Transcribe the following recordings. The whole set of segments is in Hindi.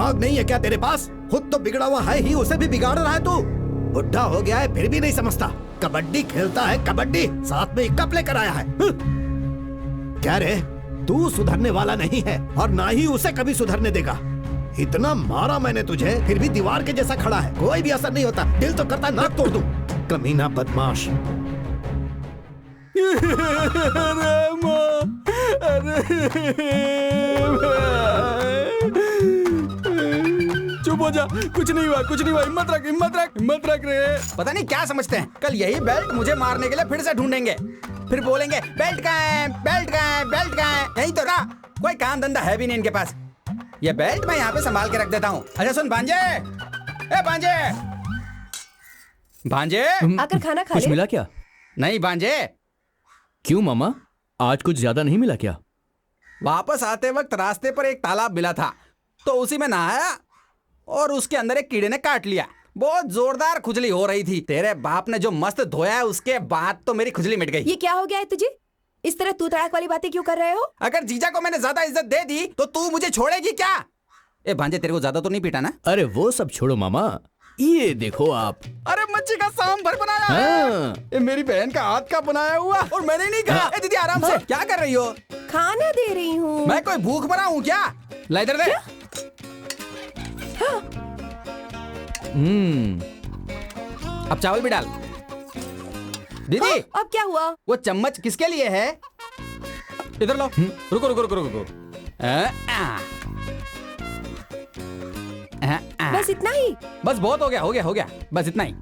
दिमाग नहीं है क्या तेरे पास? खुद तो बिगड़ा हुआ है ही, उसे भी बिगाड़ रहा है तू। बुढ़ा हो गया है फिर भी नहीं समझता। कबड्डी खेलता है, कबड्डी साथ में कप लेकर आया है। क्या रे, तू सुधरने वाला नहीं है और ना ही उसे कभी सुधरने देगा। इतना मारा मैंने तुझे, फिर भी दीवार के जैसा खड़ा है, कोई भी असर नहीं होता। दिल तो करता नाक तोड़ दूं। कमीना बदमाश। चुप हो जा, कुछ नहीं हुआ, कुछ नहीं हुआ। हिम्मत रख, हिम्मत रख, हिम्मत रख रे। पता नहीं क्या समझते हैं, कल यही बेल्ट मुझे मारने के लिए फिर से ढूंढेंगे। फिर बोलेंगे बेल्ट कहाँ है, बेल्ट कहाँ है, बेल्ट कहाँ है। यही तो रहा, कोई काम धंधा है भी नहीं इनके पास। ये बेल्ट मैं यहाँ पे संभाल के रख देता हूँ। अच्छा सुन भांजे, ए भांजे, भांजे आकर खाना खा कुछ ले। मिला क्या? नहीं भांजे। क्यों मामा, आज कुछ ज्यादा नहीं मिला क्या? वापस आते वक्त रास्ते पर एक तालाब मिला था, तो उसी में नहाया और उसके अंदर एक कीड़े ने काट लिया। बहुत जोरदार खुजली हो रही थी। तेरे बाप ने जो मस्त धोया है उसके बाद तो मेरी खुजली मिट गई। ये क्या हो गया है तुझे? इस तरह तू तड़ाक वाली बातें क्यों कर रहे हो? अगर जीजा को मैंने ज्यादा इज्जत दे दी तो तू मुझे छोड़ेगी क्या? ए भांजे, तेरे को ज्यादा तो नहीं पीटा ना? अरे वो सब छोड़ो मामा, ये देखो आप। अरे मच्छी का सांभर बनाया हाँ। है। ये मेरी बहन का हाथ का बनाया हुआ और मैंने नहीं कहा। ए दीदी आराम से, क्या कर रही हो? खाना दे रही हूँ। मैं कोई भूख मरा हूँ क्या? ला इधर दे। अब चावल भी डाल। दीदी अब क्या हुआ? वो चम्मच किसके लिए है? इधर लो। रुको रुको रुको रुको। बस इतना ही? बस बहुत हो गया, हो गया, हो गया, बस इतना ही।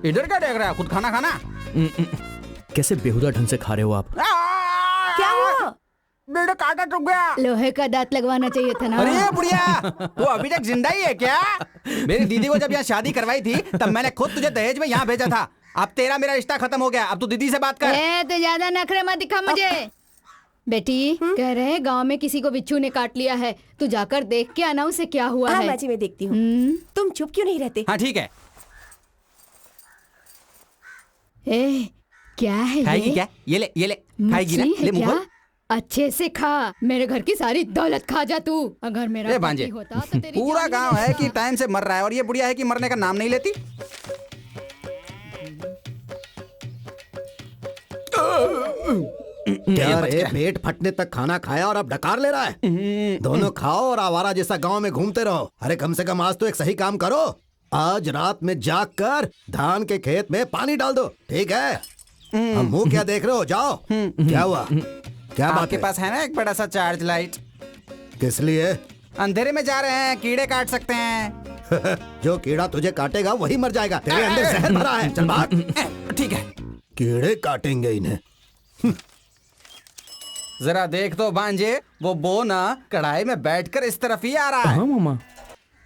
इधर क्या देख रहा है? खुद खाना खाना। कैसे बेहुदा ढंग से खा रहे हो आप? क्या हुआ? मेरा कांटा टूट गया। लोहे का दांत लगवाना चाहिए था ना। अरे बुढ़िया, वो अभी तक जिंदा ही है क्या? मेरी दीदी को जब यहाँ शादी करवाई थी तब मैंने खुद तुझे दहेज में यहाँ भेजा था। अब तेरा मेरा रिश्ता खत्म हो गया, अब तू दीदी से बात कर। तो ज्यादा नखरे मत दिखा मुझे। बेटी कह रहे हैं गांव में किसी को बिच्छू ने काट लिया है, तू जाकर देख के आना उसे क्या हुआ हाँ है। माजी, मैं देखती हूँ। तुम चुप क्यों नहीं रहते? हाँ ठीक है। ए, क्या है खाएगी ये? क्या? ये ले, ये ले। खाएगी ना? मछली है ले मुंह क्या? खोल। अच्छे से खा, मेरे घर की सारी दौलत खा जा तू। अगर मेरा ए भांजे, पति होता तो तेरी पूरा जान ही गांव है लेता। कि टाइम से मर रहा है और ये बुढ़िया है कि मरने का नाम नहीं लेती। क्या रे, पेट फटने तक खाना खाया और अब डकार ले रहा है? दोनों खाओ और आवारा जैसा गांव में घूमते रहो। अरे कम से कम आज तो एक सही काम करो। आज रात में जाग कर धान के खेत में पानी डाल दो, ठीक है? अब मुंह क्या देख रहे हो? जाओ। क्या हुआ? क्या बात आपके है? पास है ना एक बड़ा सा चार्ज लाइट? किस लिए? अंधेरे में जा रहे हैं, कीड़े काट सकते हैं। जो कीड़ा तुझे काटेगा वही मर जाएगा। तेरे अंदर जहर भरा है। चल भाग। ठीक है। कीड़े काटेंगे इन्हें। जरा देख तो भांजे, वो बो ना कढ़ाई में बैठकर इस तरफ ही आ रहा है। हाँ मामा।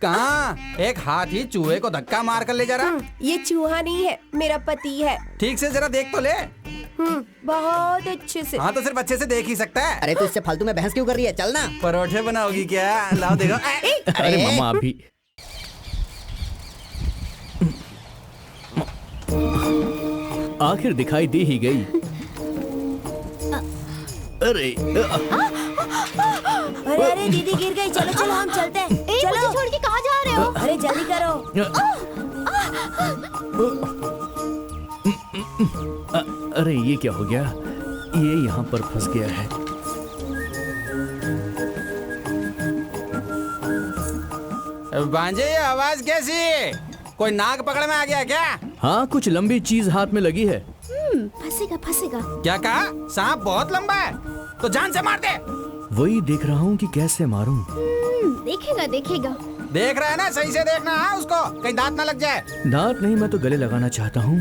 कहाँ? एक हाथी चूहे को धक्का मार कर ले जा रहा। ये चूहा नहीं है, मेरा पति है। ठीक से जरा देख तो ले। बहुत अच्छे से। हाँ तो सिर्फ अच्छे से देख ही सकता है। अरे तू इससे फालतू में बहस क्यों कर रही है? चल ना। परोठे बनाओगी क्या? लाओ देखो। अरे मामा अभी। आखिर दिखाई दे ही गई। अरे अरे अरे दीदी गिर गई। चलो चलो हम चलते हैं। चलो। छोड़ के कहाँ जा रहे हो? अरे जल्दी करो। अरे ये क्या हो गया? ये यहाँ पर फंस गया है। भांजे, ये आवाज कैसी? कोई नाग पकड़ में आ गया क्या? हाँ, कुछ लंबी चीज हाथ में लगी है। फंसेगा फंसेगा। क्या कहा? सांप बहुत लंबा है तो जान से मार दे। वही देख रहा हूँ कि कैसे मारूं। देखेगा देखेगा। देख रहा है ना? सही से देखना है उसको, कहीं दांत ना लग जाए। दांत नहीं, मैं तो गले लगाना चाहता हूँ।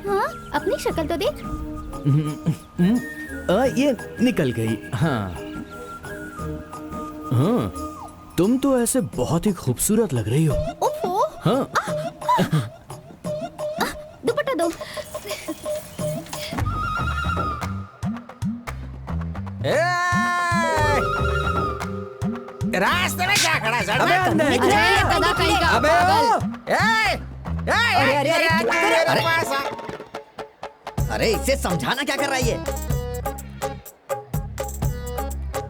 हाँ, अपनी शक्ल तो देख। ये निकल गई। हाँ हाँ, तुम तो ऐसे बहुत ही खूबसूरत लग रही हो। ओफो, हाँ दुपट्टा दो। रास्ते में क्या खड़ा है? सड़क अबे, में? अंदर। अरे गधा कहीं का अबे पागल। अरे, अरे, अरे, मेरे अरे। पास आ। अरे इसे समझाना क्या कर रही है?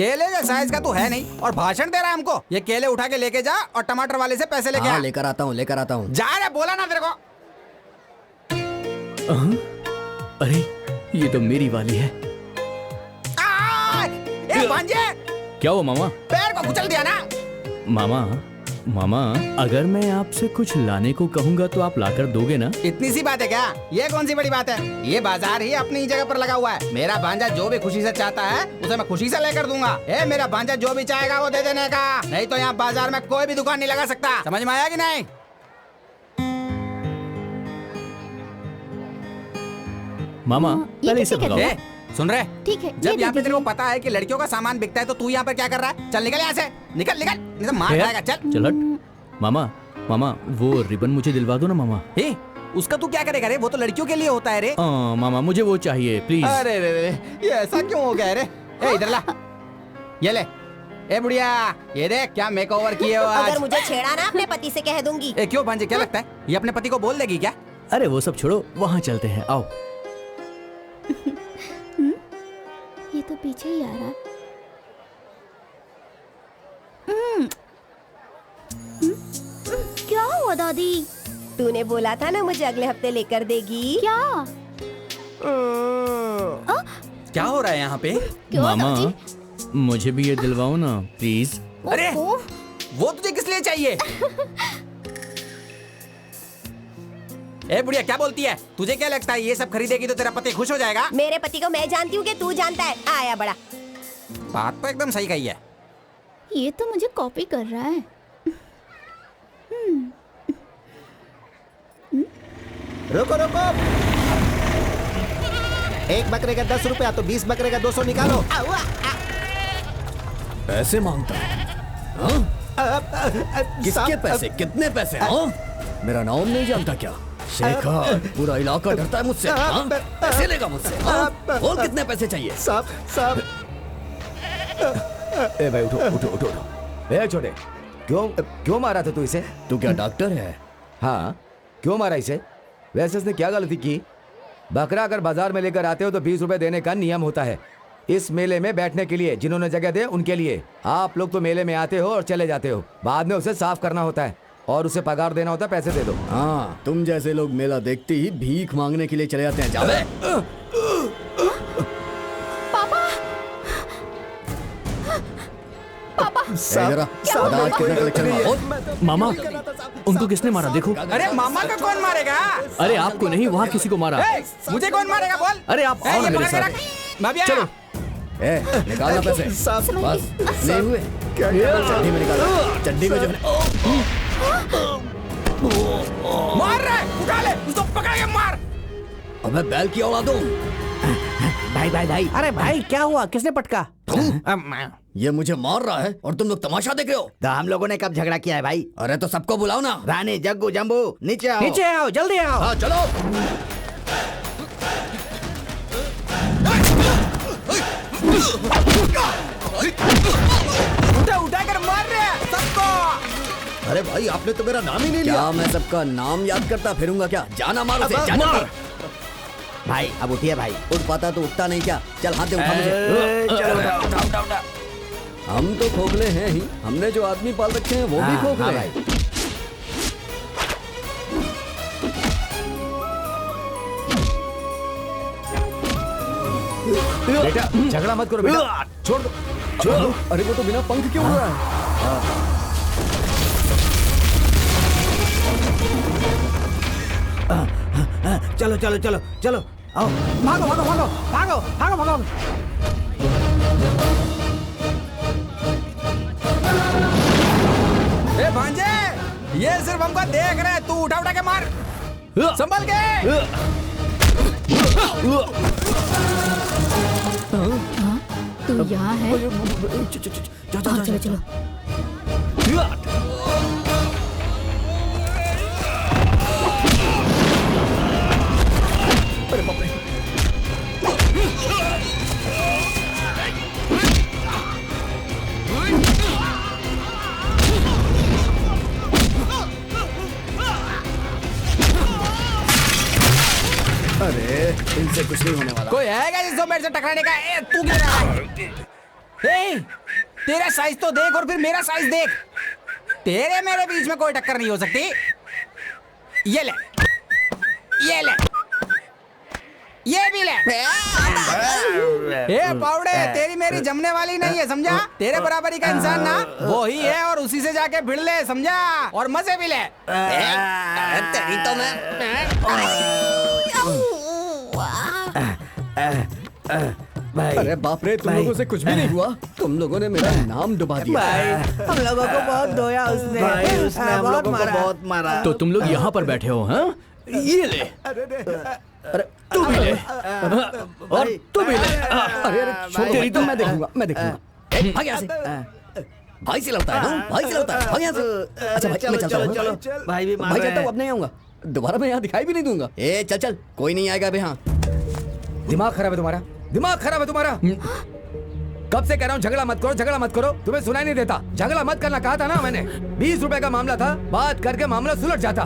केले के साइज का तू है नहीं और भाषण दे रहा है हमको। ये केले उठा के लेके जा और टमाटर वाले से पैसे लेके आ। लेकर आता हूँ। जा रे, बोला ना तेरे को। अरे ये तो मेरी वाली है। ए भांजे, क्या हुआ मामा? पैर को कुचल दिया ना। मामा अगर मैं आपसे कुछ लाने को कहूँगा तो आप लाकर दोगे ना? इतनी सी बात है क्या? ये कौन सी बड़ी बात है? ये बाजार ही अपनी जगह पर लगा हुआ है। मेरा भांजा जो भी खुशी से चाहता है उसे मैं खुशी से लेकर दूंगा। मेरा भांजा जो भी चाहेगा वो दे देने का। नहीं तो यहाँ बाजार में कोई भी दुकान नहीं लगा सकता। समझ में आया कि नहीं? मामा ये पहले इसे कैसे भगाओ। सुन रहे? ठीक है, जब ये यहाँ पे दे तेरे को पता है कि लड़कियों का सामान बिकता है तो तू यहाँ पर क्या कर रहा है? चल निकल यहाँ से, निकल निकल, नहीं तो मार खाएगा। चल हट। मामा वो रिबन मुझे दिलवा दो ना मामा। उसका तू क्या करेगा रे? वो तो लड़कियों के लिए होता है रे। मामा मुझे वो चाहिए प्लीज। अरे ये ऐसा क्यों हो गया रे? इधर ला, ये ले। ए बुढ़िया, ये देख क्या मेकओवर किए हो आज। अगर मुझे छेड़ा ना अपने पति से कह दूंगी। क्यों भांजे, क्या लगता है ये अपने पति को बोल देगी क्या? अरे वो सब छोड़ो, वहाँ चलते हैं, आओ। ये तो पीछे ही आ रहा। क्या हुआ दादी? तूने बोला था ना मुझे अगले हफ्ते लेकर देगी। क्या क्या हो रहा है यहाँ पे? क्यों मामा दादी? मुझे भी ये दिलवाओ ना प्लीज। अरे ओह, वो तुझे किस लिए चाहिए? ए बुढ़िया, क्या बोलती है? तुझे क्या लगता है ये सब खरीदेगी तो तेरा पति खुश हो जाएगा? मेरे पति को मैं जानती हूँ कि तू जानता है। आया बड़ा। बात तो एकदम सही कही है। ये तो मुझे कॉपी कर रहा है। रुको रुको, एक बकरे का 10 रुपया तो 20 बकरे का 200 निकालो। पैसे मांगता है? किसके पैसे? कितने पैसे? मेरा नाम नहीं जानता क्या? शेखर, पूरा इलाका डरता है मुझसे। पैसे लेगा मुझसे? बोल कितने पैसे चाहिए? साहब ए भाई उठो। ए छोटे, क्यों मारा था तू इसे? तू क्या डॉक्टर है? हाँ, क्यों मारा इसे? वैसे इसने क्या गलती की? बकरा अगर बाजार में लेकर आते हो तो 20 रुपए देने का नियम होता है। इस मेले में बैठने के लिए जिन्होंने जगह दे उनके लिए। आप लोग तो मेले में आते हो और चले जाते हो, बाद में उसे साफ करना होता है और उसे पगार देना होता है। पैसे दे दो। हाँ, तुम जैसे लोग मेला देखते ही भीख मांगने के लिए चले जाते हैं। जाओ। मामा, उनको किसने मारा? देखो। अरे मामा को कौन मारेगा? अरे आपको नहीं, वहाँ किसी को मारा। मुझे कौन मारेगा बोल? अरे आप आओ ना मेरे साथ। चलो। निकालना पैसे। बस नहीं हुए? चड्डी में निकालो। चड्डी में जो मार रहा है, उठा ले उसको, पकड़ के मार। अबे बैल की औलादों। भाई। अरे भाई क्या हुआ? किसने पटका? ये मुझे मार रहा है और तुम लोग तमाशा देख रहे हो। तो हम लोगों ने कब झगड़ा किया है भाई? अरे तो सबको बुलाओ ना। रानी, जग्गू, जम्बू, नीचे आओ। नीचे आओ, जल्दी आओ। हाँ चलो। उठा कर मार रहे हैं सबको। अरे भाई, आपने तो मेरा नाम ही नहीं लिया। क्या मैं सबका नाम याद करता फिरूंगा क्या? जाना मारो से, जाना मार। भाई अब उठिए भाई। उठ पाता तो उठता नहीं क्या? चल हाथ दे, उठा मुझे। उठा। हम तो खोखले हैं ही, हमने जो आदमी पाल रखे हैं वो भी खोखले हैं। बेटा झगड़ा मत करो बेटा, छोड़ दो। अरे वो तो बिना पंख क्यों उड़ रहा है? चलो चलो चलो चलो, आओ। भागो भागो भागो भागो भागो भागो। ए भांजे, ये सिर्फ हमको देख रहे हैं, तू उठा के मार। संभल के। तू यहाँ है? चलो चलो। अरे इनसे कुछ नहीं होने वाला। कोई है क्या जिसको मेरे से टकराने का? तू क्या रहा है? ए, तेरा साइज तो देख और फिर मेरा साइज देख। तेरे मेरे बीच में कोई टक्कर नहीं हो सकती। ये ले, ये ले, ये भी ले। ए पाउडे, तेरी मेरी जमने वाली नहीं है, समझा? तेरे बराबरी का इंसान ना वो ही है, और उसी से जाके भिड़ ले, समझा? और मजे भी ले। तेरी तो मैं अरे बाप रे, तुम लोगों से कुछ भी नहीं हुआ। तुम लोगों ने मेरा नाम डुबा दिया। हम लोगों को बहुत धोया उसने। उसने हम लोगों को बहुत मारा। तो तुम लोग यहाँ पर बैठे हो, हाँ? ये ले, अरे तू भी ले, और तू भी ले। अरे छोड़, तेरी तो मैं देखूंगा, मैं देखूंगा। भाग यहाँ से। भाई से लड़ता है ना, भाई से लड़ता है। भाग यहाँ से। अच्छा भाई, मैं चलता हूँ। चलो भाई भी मार भाई रहे कहता हूँ हैं। अब नहीं आऊंगा, दोबारा मैं यहाँ दिखाई भी नहीं दूंगा। ए चल चल, कोई नहीं आएगा अभी। हाँ दिमाग खराब है तुम्हारा, दिमाग खराब है तुम्हारा। कब से कह रहा हूँ झगड़ा मत करो, झगड़ा मत करो, तुम्हें सुनाई नहीं देता। झगड़ा मत करना कहा था ना मैंने। 20 रुपए का मामला था, बात करके मामला सुलझ जाता।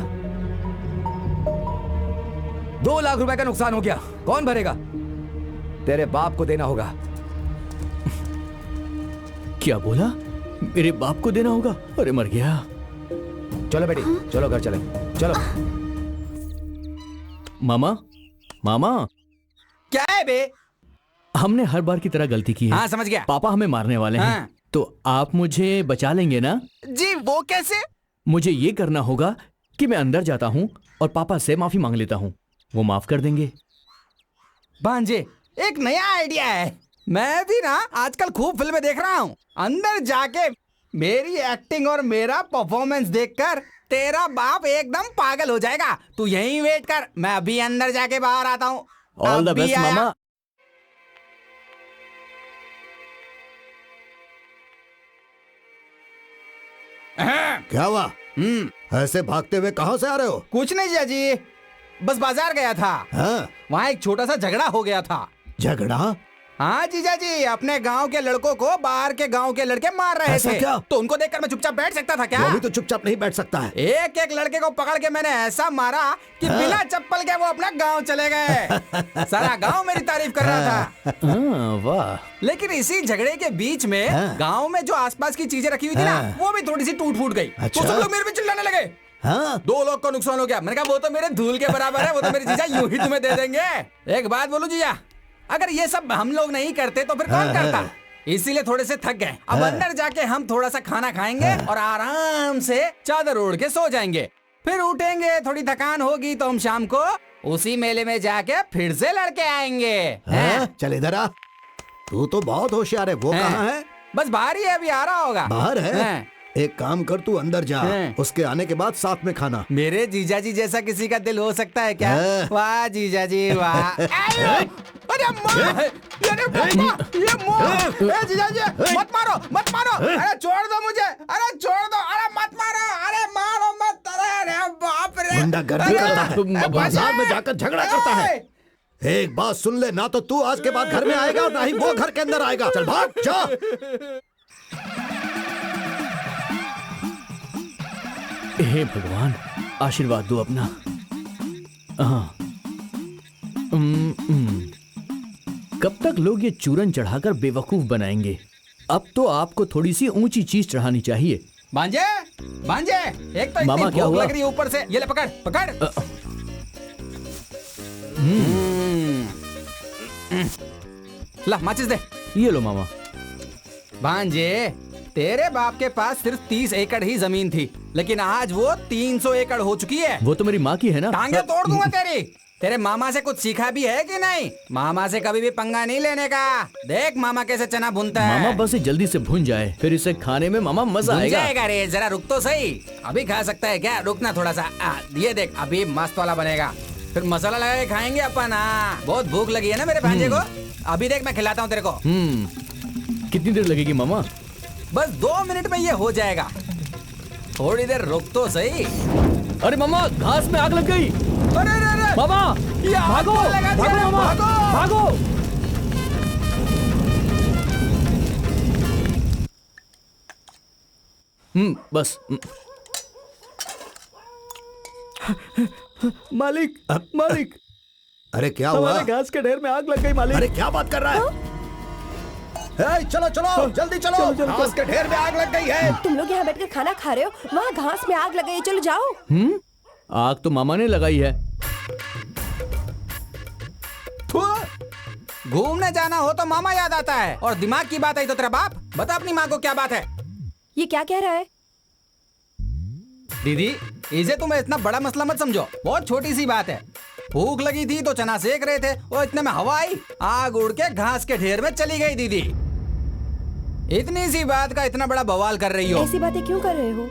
2 लाख रुपए का नुकसान हो गया, कौन भरेगा? तेरे बाप को देना होगा। क्या बोला? मेरे बाप को देना होगा? अरे मर गया। चलो बेटी, चलो घर चले, चलो। मामा, मामा, क्या है बे? हमने हर बार की तरह गलती की है। हाँ समझ गया। पापा हमें मारने वाले हैं। हाँ। तो आप मुझे बचा लेंगे ना? जी वो कैसे? मुझे ये करना होगा कि मैं अंदर जाता हूँ और पापा से माफी मांग लेता हूँ, वो माफ कर देंगे। भांजे, एक नया आइडिया है। मैं भी ना आजकल खूब फिल्में देख रहा हूँ। अंदर जाके मेरी एक्टिंग और मेरा परफॉर्मेंस देखकर तेरा बाप एकदम पागल हो जाएगा। तू यहीं वेट कर, मैं अभी अंदर जाके बाहर आता हूँ। ऑल द अभी बेस्ट आया। मामा। क्या हुआ? ऐसे भागते हुए कहाँ से आ रहे हो? कुछ नहीं जीजा जी, बस बाजार गया था। हाँ, वहाँ एक छोटा सा झगड़ा हो गया था। झगड़ा? हाँ जीजा जी, अपने गांव के लड़कों को बाहर के गांव के लड़के मार रहे ऐसा थे। क्या? तो उनको देखकर मैं चुपचाप बैठ सकता था क्या? वो भी तो चुपचाप नहीं बैठ सकता है। एक एक लड़के को पकड़ के मैंने ऐसा मारा कि बिना चप्पल के वो अपना गांव चले गए। सारा गांव मेरी तारीफ कर रहा था। हाँ, वाह। लेकिन इसी झगड़े के बीच में गांव में जो आसपास की चीजें रखी हुई थी ना, वो भी थोड़ी सी टूट फूट गई। तो सब लोग मेरे पे चिल्लाने लगे। हाँ? 2 लोग को नुकसान हो गया। मैंने कहा वो तो मेरे धूल के बराबर है, वो तो मेरे जीजा यूं ही तुम्हें दे देंगे। एक बात बोलूं जीजा, अगर ये सब हम लोग नहीं करते तो फिर कौन करता? इसीलिए थोड़े से थक गए। अब अंदर जाके हम थोड़ा सा खाना खाएंगे और आराम से चादर ओढ़ के सो जाएंगे। फिर उठेंगे, थोड़ी थकान होगी तो हम शाम को उसी मेले में जाके फिर से लड़के आएंगे। हाँ? चल इधर आ। तू तो बहुत होशियार है। वो कहाँ है? बस बाहर ही है, अभी आ रहा होगा। बाहर है? हाँ। एक काम कर, तू अंदर जा, उसके आने के बाद साथ में खाना। मेरे जीजा जी जैसा किसी का दिल हो सकता है क्या? वाह जीजा जी वाह। अरे माँ, अरे पापा, ये माँ, ए जीजा जी, मत मारो, मत मारो, अरे छोड़ दो मुझे, अरे छोड़ दो, अरे मत मारो, अरे मारो मत, अरे बाप रे। गुंडागर्दी करता है, बाजार में जाकर झगड़ा करता है। एक बात सुन ले, ना तो तू आज के बाद घर में आएगा और ना ही वो घर के अंदर आएगा। चल भाग जा। हे भगवान, आशीर्वाद दो अपना। हाँ। कब तक लोग ये चूरन चढ़ाकर बेवकूफ बनाएंगे? अब तो आपको थोड़ी सी ऊंची चीज चढ़ानी चाहिए। भांजे, भांजे, एक तो मामा, इतनी क्या भूख हुआ? लग रही है ऊपर से। ये ले पकड़, पकड़। ला माचिस दे। ये लो मामा। भांजे, तेरे बाप के पास सिर्फ 30 एकड़ ही जमीन थी, लेकिन आज वो 300 एकड़ हो चुकी है। वो तो मेरी माँ की है ना। टांगे तोड़ दूंगा तेरी। तेरे मामा से कुछ सीखा भी है कि नहीं? मामा से कभी भी पंगा नहीं लेने का। देख मामा कैसे चना भूनता है। मामा बस ये जल्दी से भुन जाए, फिर इसे खाने में मामा मजा भून आएगा। जाएगा रे, जरा रुक तो सही। अभी खा सकता है क्या? रुकना थोड़ा सा। ये देख, अभी मस्त वाला बनेगा, फिर मसाला लगा के खाएंगे अपन। बहुत भूख लगी है ना मेरे भांजे को। अभी देख मैं खिलाता हूँ तेरे को। कितनी देर लगेगी मामा? बस 2 मिनट में ये हो जाएगा। थोड़ी देर रुक तो सही। अरे मामा, घास में आग लग गई। अरे अरे अरे मामा, ये आग भागो, तो लगा दिया भागो रे, मामा, भागो। भागो। बस। मालिक, मालिक। अरे क्या हुआ? हमारे घास के ढेर में आग लग गई मालिक। अरे क्या बात कर रहा है? चलो चलो जल्दी चलो, घास के ढेर में आग लग गई है। तुम लोग यहाँ बैठकर खाना खा रहे हो, वहाँ घास में आग लग गई है, चलो जाओ। आग तो मामा ने लगाई है। घूमने जाना हो तो मामा याद आता है, और दिमाग की बात आई तो तेरा बाप। बता अपनी माँ को क्या बात है। ये क्या कह रहा है? दीदी, इसे तुम्हें इतना बड़ा मसला मत समझो, बहुत छोटी सी बात है। भूख लगी थी तो चना सेक रहे थे, वो इतने में हवा आई, आग उड़ के घास के ढेर में चली गई। दीदी, इतनी सी बात का इतना बड़ा बवाल कर रही हो। ऐसी बातें क्यों कर रहे हो?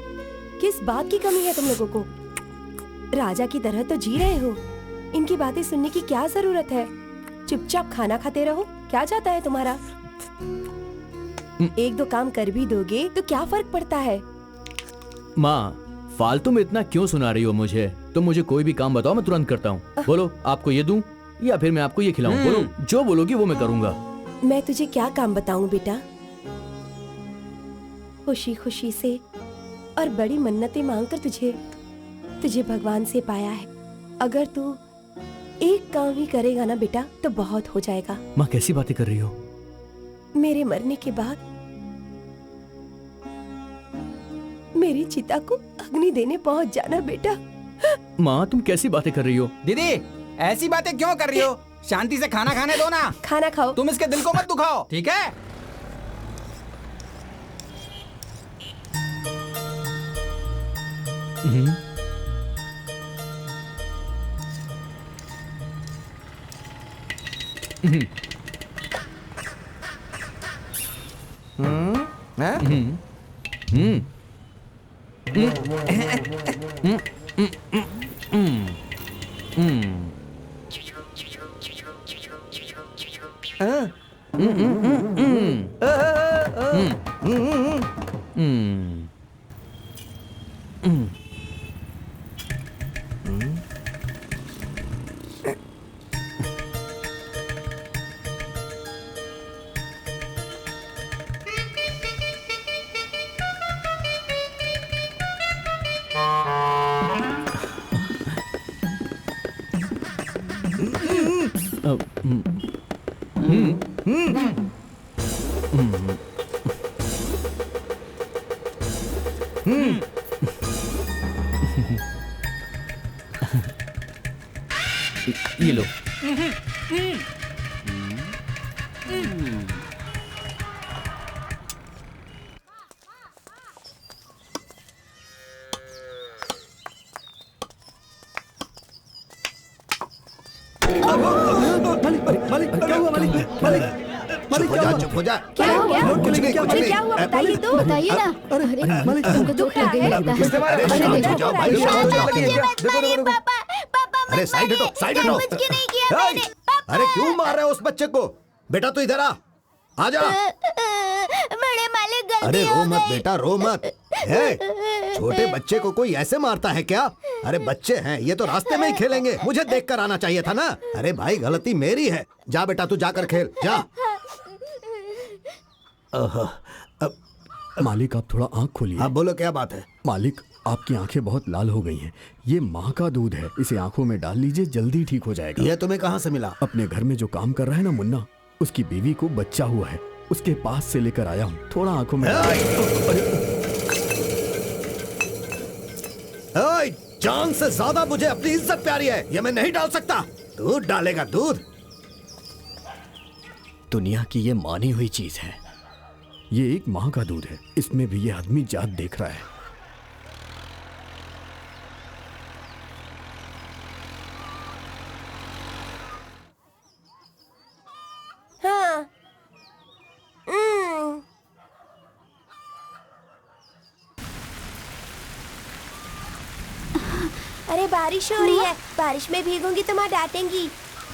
किस बात की कमी है तुम लोगों को? राजा की तरह तो जी रहे हो, इनकी बातें सुनने की क्या जरूरत है? चुपचाप खाना खाते रहो। क्या चाहता है तुम्हारा? एक दो काम कर भी दोगे तो क्या फर्क पड़ता है? माँ, फालतू में इतना क्यों सुना रही हो मुझे? तुम मुझे कोई भी काम बताओ, मैं तुरंत करता हूँ। बोलो, आपको ये दूं या फिर मैं आपको ये खिलाऊं? बोलो, जो बोलोगी वो मैं करूँगा। मैं तुझे क्या काम बताऊं बेटा? खुशी खुशी से और बड़ी मन्नतें मांगकर तुझे भगवान से पाया है। अगर तू एक काम ही करेगा ना बेटा तो बहुत हो जाएगा। माँ, कैसी बातें कर रही हो? मेरे मरने के बाद मेरी चिता को अग्नि देने पहुंच जाना बेटा। माँ, तुम कैसी बातें कर रही हो? दीदी, ऐसी बातें क्यों कर रही हो? शांति से खाना खाने दो ना। खाना खाओ। तुम इसके दिल को मत दुखाओ, ठीक है? ये लो। चुप हो जा। क्या हो गया? कुछ नहीं, कुछ अरे नहीं। क्या हुआ बताइए तो। बताइए ना। अरे तुमको दुख लग गई लगता है। अरे अरे शांत हो देखो, जाओ भाई, शांत हो जाओ। अरे साइड हटो, साइड हटो। अरे क्यों मार रहे हो उस बच्चे को? बेटा तू इधर आ जा। बड़े मालिक, गलती अरे रो हो मत गई। बेटा, रो मत। छोटे बच्चे को कोई ऐसे मारता है क्या? अरे बच्चे हैं, ये तो रास्ते में ही खेलेंगे। मुझे देखकर आना चाहिए था ना। अरे भाई, गलती मेरी है। जा बेटा, तू जाकर खेल, जा। मालिक, आप थोड़ा आंख खोलिए। हाँ बोलो, क्या बात है? मालिक, आपकी आंखें बहुत लाल हो गई हैं। ये माँ का दूध है, इसे आंखों में डाल लीजिए, जल्दी ठीक हो जाएगा। ये तुम्हें कहाँ से मिला? अपने घर में जो काम कर रहा है ना मुन्ना, उसकी बीवी को बच्चा हुआ है, उसके पास से लेकर आया हूँ। थोड़ा आंखों में जान से ज्यादा मुझे अपनी इज्जत प्यारी है, ये मैं नहीं डाल सकता। दूध डालेगा, दूध। दुनिया की ये मानी हुई चीज है। ये एक माँ का दूध है, इसमें भी ये आदमी जात देख रहा है। हाँ। अरे बारिश हो रही है, बारिश में भीगूंगी तो माँ डांटेंगी।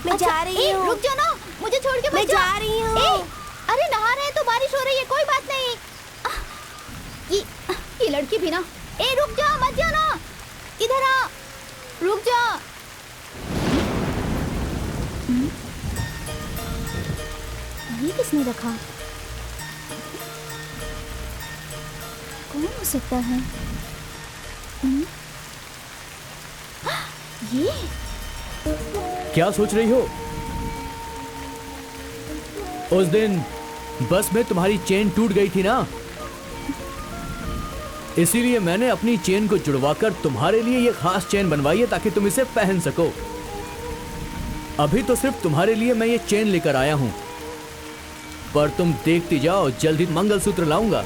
मैं जा रही हूँ। रुक जाओ ना, मुझे छोड़ के मैं मत जाओ। जा रही हूँ। अरे नहा रहे हैं तो बारिश हो रही है, कोई बात नहीं। ये लड़की भी ना। रुक जाओ, मत जाओ ना, इधर आ, रुक जाओ। ये किसने रखा? कौन हो सकता है? ये क्या सोच रही हो? उस दिन बस में तुम्हारी चेन टूट गई थी ना, इसीलिए मैंने अपनी चेन को जुड़वाकर तुम्हारे लिए ये खास चेन बनवाई है ताकि तुम इसे पहन सको। अभी तो सिर्फ तुम्हारे लिए मैं ये चेन लेकर आया हूं, पर तुम देखती जाओ, जल्दी मंगलसूत्र लाऊंगा।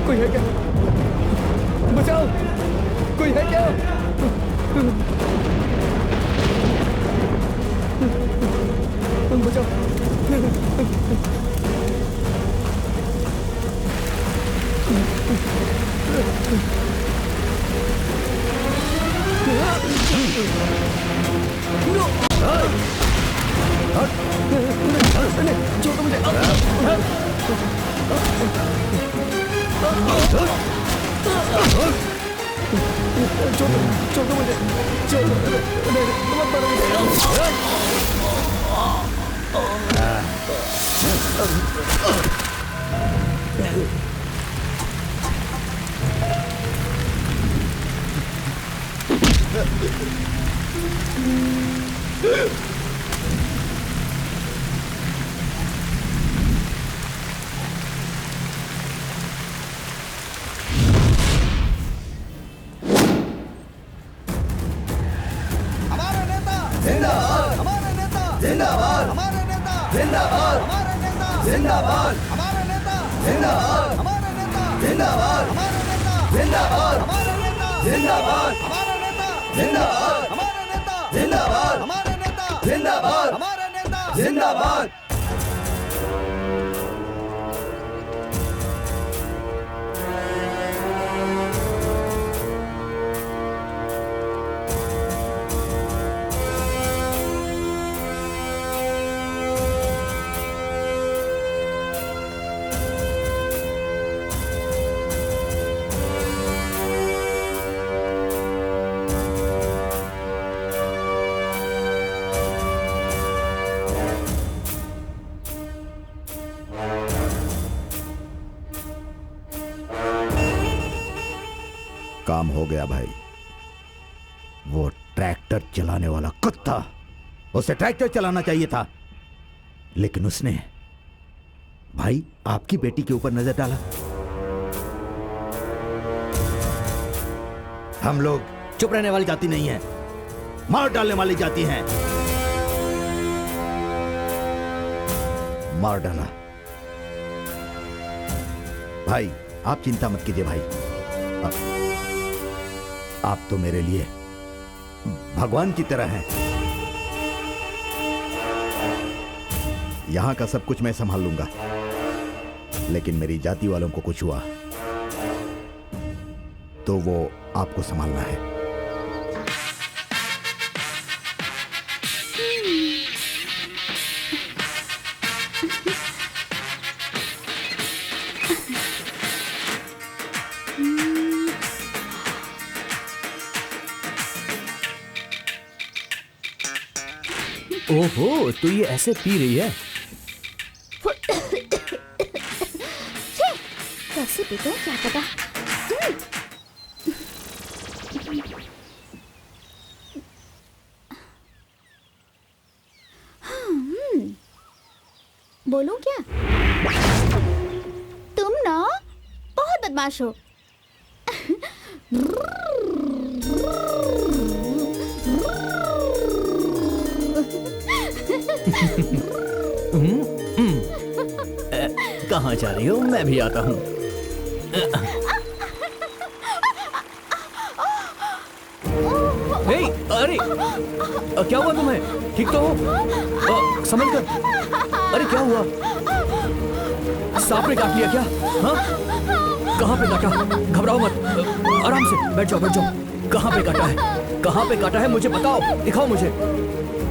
कोई है क्या? बचाओ, कोई है क्या? छोड़ो मुझे। छोड़ो मुझे, छोड़ो, मत मारो मुझे। जिंदाबाद, हमारे नेता जिंदाबाद, हमारे नेता जिंदाबाद, हमारे नेता जिंदाबाद, हमारे नेता जिंदाबाद, हमारे नेता जिंदाबाद, हमारे नेता जिंदाबाद, हमारे नेता जिंदाबाद, हमारे नेता जिंदाबाद, हमारे नेता जिंदाबाद, हमारे नेता जिंदाबाद। काम हो गया भाई। वो ट्रैक्टर चलाने वाला कुत्ता, उसे ट्रैक्टर चलाना चाहिए था, लेकिन उसने भाई आपकी बेटी के ऊपर नजर डाला। हम लोग चुप रहने वाली जाति नहीं है, मार डालने वाली जाति हैं। मार डाला। भाई आप चिंता मत कीजिए भाई, आप तो मेरे लिए भगवान की तरह हैं। यहां का सब कुछ मैं संभाल लूंगा, लेकिन मेरी जाति वालों को कुछ हुआ तो वो आपको संभालना है। ओहो, तो ये ऐसे पी रही है? कैसे तो क्या पता। बोलूं क्या? तुम ना बहुत बदमाश हो। कहाँ जा रही हो? मैं भी आता हूँ। अरे क्या हुआ तुम्हें? ठीक तो हो? संभल कर। अरे क्या हुआ? सांप ने काट लिया क्या? हाँ? कहाँ पे काटा? घबराओ मत, आराम से बैठ जाओ, बैठ जाओ। कहाँ पे काटा है? कहाँ पे काटा है मुझे बताओ, दिखाओ मुझे।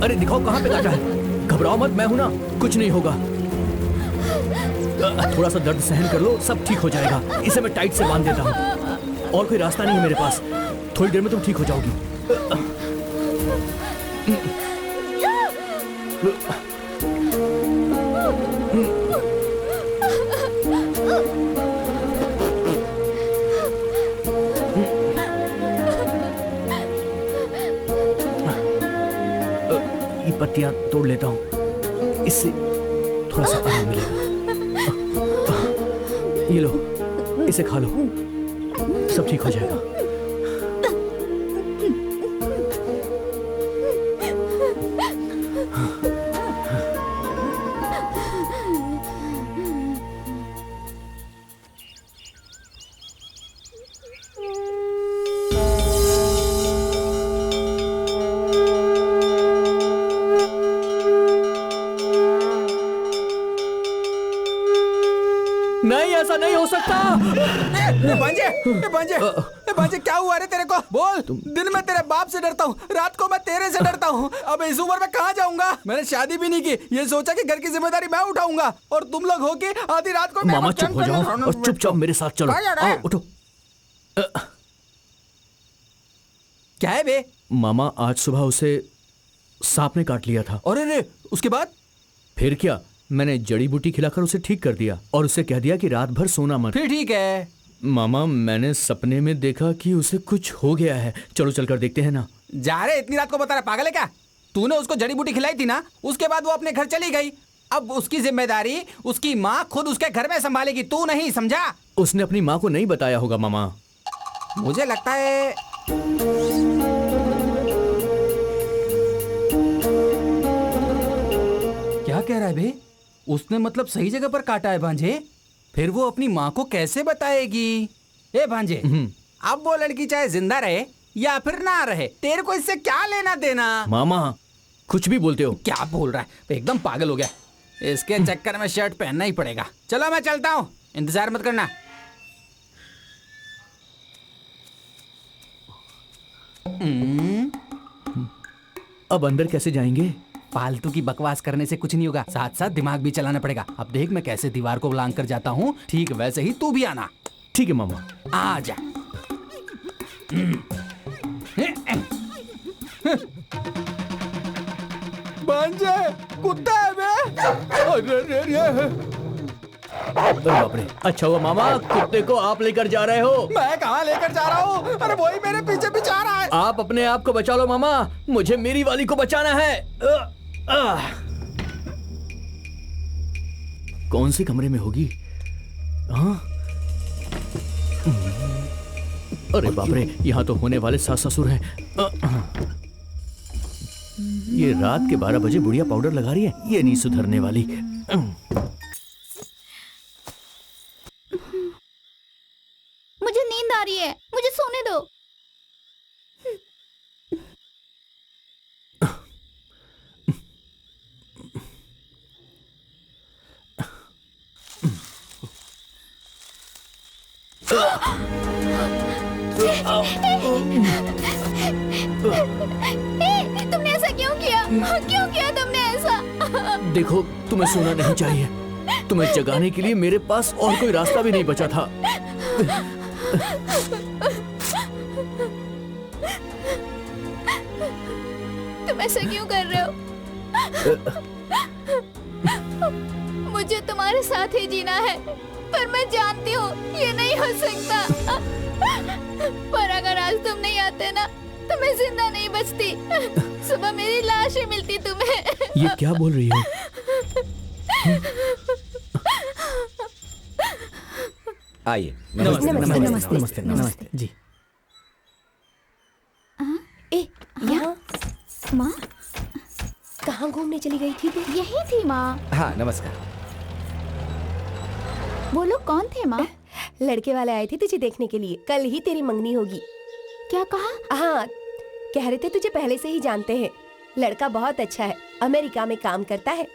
अरे दिखाओ कहाँ पे काटा है। घबराओ मत, मैं हूं ना, कुछ नहीं होगा। थोड़ा सा दर्द सहन कर लो, सब ठीक हो जाएगा। इसे मैं टाइट से बांध देता हूँ, और कोई रास्ता नहीं है मेरे पास। थोड़ी देर में तुम ठीक हो जाओगी। ये पत्तियां तोड़ लेता हूँ, इससे थोड़ा सा आराम मिलेगा। ये लो, इसे खा लो, सब ठीक हो जाएगा। नहीं, ऐसा नहीं हो सकता। भांजे क्या हुआ रे तेरे को? बोल। दिन में तेरे बाप से डरता हूँ, रात को मैं तेरे से डरता हूँ। अब इस उम्र में कहाँ जाऊंगा? मैंने शादी भी नहीं की, ये सोचा कि घर की जिम्मेदारी मैं उठाऊंगा, और तुम लोग हो कि आधी रात को मामा चुप हो जाओ और चुपचाप मेरे साथ चलो। आओ उठो। क्या है बे? मामा आज सुबह उसे सांप ने काट लिया था। अरे रे, उसके बाद? फिर क्या, मैंने जड़ी बूटी खिलाकर उसे ठीक कर दिया और उसे कह दिया कि रात भर सोना मत। फिर ठीक है। मामा मैंने सपने में देखा कि उसे कुछ हो गया है। चलो चलकर देखते हैं ना। जा रहे, इतनी रात को बता रहा, पागल है क्या? तूने उसको जड़ी बूटी खिलाई थी ना, उसके बाद वो अपने घर चली गई। अब उसकी जिम्मेदारी उसकी माँ खुद उसके घर में संभालेगी, तू नहीं, समझा? उसने अपनी माँ को नहीं बताया होगा मामा। मुझे लगता है क्या कह रहा है बे? उसने मतलब सही जगह पर काटा है भांजे। फिर वो अपनी माँ को कैसे बताएगी? ए भांजे, अब वो लड़की चाहे जिंदा रहे या फिर ना रहे, तेरे को इससे क्या लेना देना? मामा कुछ भी बोलते हो। क्या बोल रहा है? एकदम पागल हो गया। इसके चक्कर में शर्ट पहनना ही पड़ेगा। चलो मैं चलता हूँ, इंतजार मत करना। अब अंदर कैसे जाएंगे? फालतू की बकवास करने से कुछ नहीं होगा, साथ साथ दिमाग भी चलाना पड़ेगा। अब देख मैं कैसे दीवार को लांग कर जाता हूँ, ठीक वैसे ही तू भी आना। ठीक है मामा। आ जा। भांजे, कुत्ता है बे? अरे बाप रे, अच्छा हुआ मामा कुत्ते को आप लेकर जा रहे हो। मैं कहाँ लेकर जा रहा हूँ? अरे वही मेरे पीछे पीछे आ रहा है। आप अपने आप को बचा लो मामा, मुझे मेरी वाली को बचाना है। कौन से कमरे में होगी? हाँ? अरे बाप रे, यहाँ तो होने वाले सास ससुर हैं। ये रात के 12 बजे बुढ़िया पाउडर लगा रही है, ये नहीं सुधरने वाली। मुझे नींद आ रही है, मुझे सोने दो। तुमने ऐसा क्यों किया? क्यों किया तुमने ऐसा? देखो, तुम्हें सोना नहीं चाहिए। तुम्हें जगाने के लिए मेरे पास और कोई रास्ता भी नहीं बचा था। तुम ऐसा क्यों कर रहे हो? मुझे तुम्हारे साथ ही जीना है। पर मैं जानती हूँ ये नहीं हो सकता। पर अगर आज तुम नहीं आते ना तो मैं जिंदा नहीं बचती। सुबह मेरी लाश ही मिलती तुम्हें। ये क्या बोल रही हो? आइए। नमस्ते नमस्ते, नमस्ते नमस्ते नमस्ते जी। ए, यहाँ माँ कहाँ घूमने चली गई थी तू? यही थी माँ। हाँ नमस्कार। वो लोग कौन थे माँ? लड़के वाले आए थे तुझे देखने के लिए। कल ही तेरी मंगनी होगी। क्या कहा? हाँ, कह रहे थे तुझे पहले से ही जानते हैं। लड़का बहुत अच्छा है, अमेरिका में काम करता है।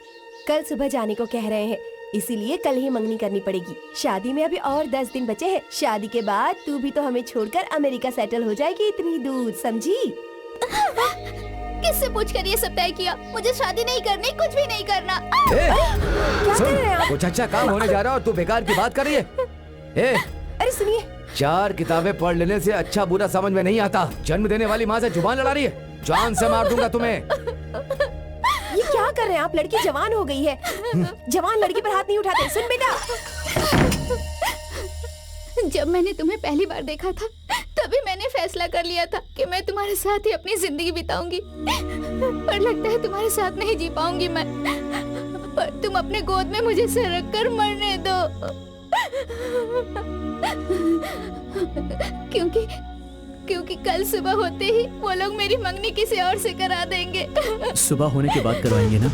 कल सुबह जाने को कह रहे हैं, इसीलिए कल ही मंगनी करनी पड़ेगी। शादी में अभी और 10 दिन बचे हैं। शादी के बाद तू भी तो हमें छोड़कर अमेरिका सेटल हो जाएगी इतनी दूर, समझी? किससे पूछकर ये सब तय किया? मुझे शादी नहीं करनी, कुछ भी नहीं करना। क्या कर रहे हैं आप? कुछ अच्छा काम होने जा रहा है और तू बेकार की बात कर रही है। ए, अरे सुनिए, 4 किताबें पढ़ लेने से अच्छा बुरा समझ में नहीं आता। जन्म देने वाली माँ से जुबान लड़ा रही है। जान से मार दूंगा तुम्हें। ये क्या कर रहे हैं आप? लड़की जवान हो गई है। जवान लड़की पर हाथ नहीं उठाते। सुन बेटा, जब मैंने तुम्हें पहली बार देखा था तभी मैंने फैसला कर लिया था कि मैं तुम्हारे साथ ही अपनी जिंदगी बिताऊंगी। पर लगता है तुम्हारे साथ नहीं जी पाऊंगी मैं। पर तुम अपने गोद में मुझे सर रख कर मरने दो। क्योंकि कल सुबह होते ही वो लोग मेरी मंगनी किसी और से करा देंगे। सुबह होने के बाद करवाएंगे ना?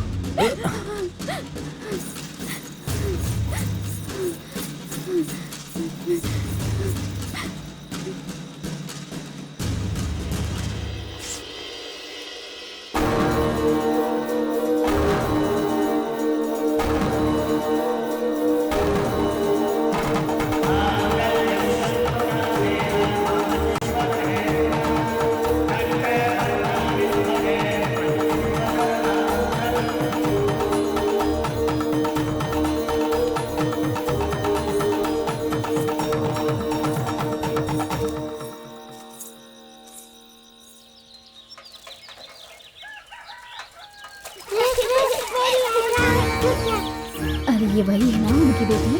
अरे ये वही है ना उनकी बेटी?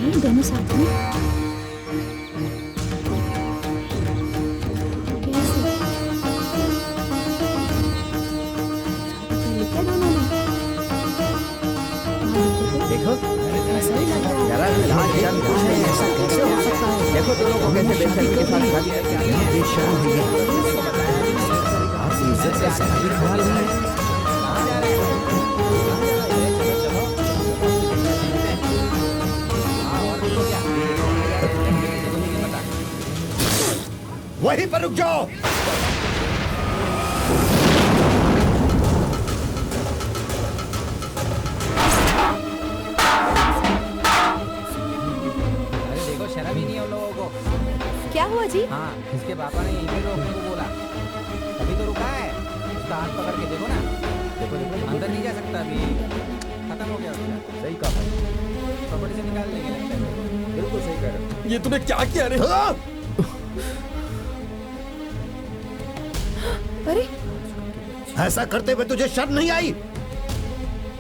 ये दोनों साथ में कैसे? लिखा दोनों ने। देखो ऐसा ही लग रहा है। जरा लाल शर्म कुछ नहीं है। ऐसा कैसे हो सकता है? देखो दोनों को कैसे बेशर्मी के साथ शादी करके आई है। बेशर्म हुई है। आपकी इज्जत का शादी ख्याल नहीं है। वहीं पर रुक जाओ। अरे देखो, शर्म ही नहीं है उन लोगों को। क्या हुआ जी? हाँ, इसके पापा ने यहीं पे रोकने को बोला, तभी तो रुका है। उसका हाथ पकड़ के देखो ना। देखो अंदर नहीं जा सकता अभी, खत्म हो गया उसका। सही कहा। प्रॉपर्टी से निकाल देंगे लगता है। बिल्कुल सही कह रहे हो। ये तूने क्या किया रे? अरे ऐसा करते हुए तुझे शर्म नहीं आई?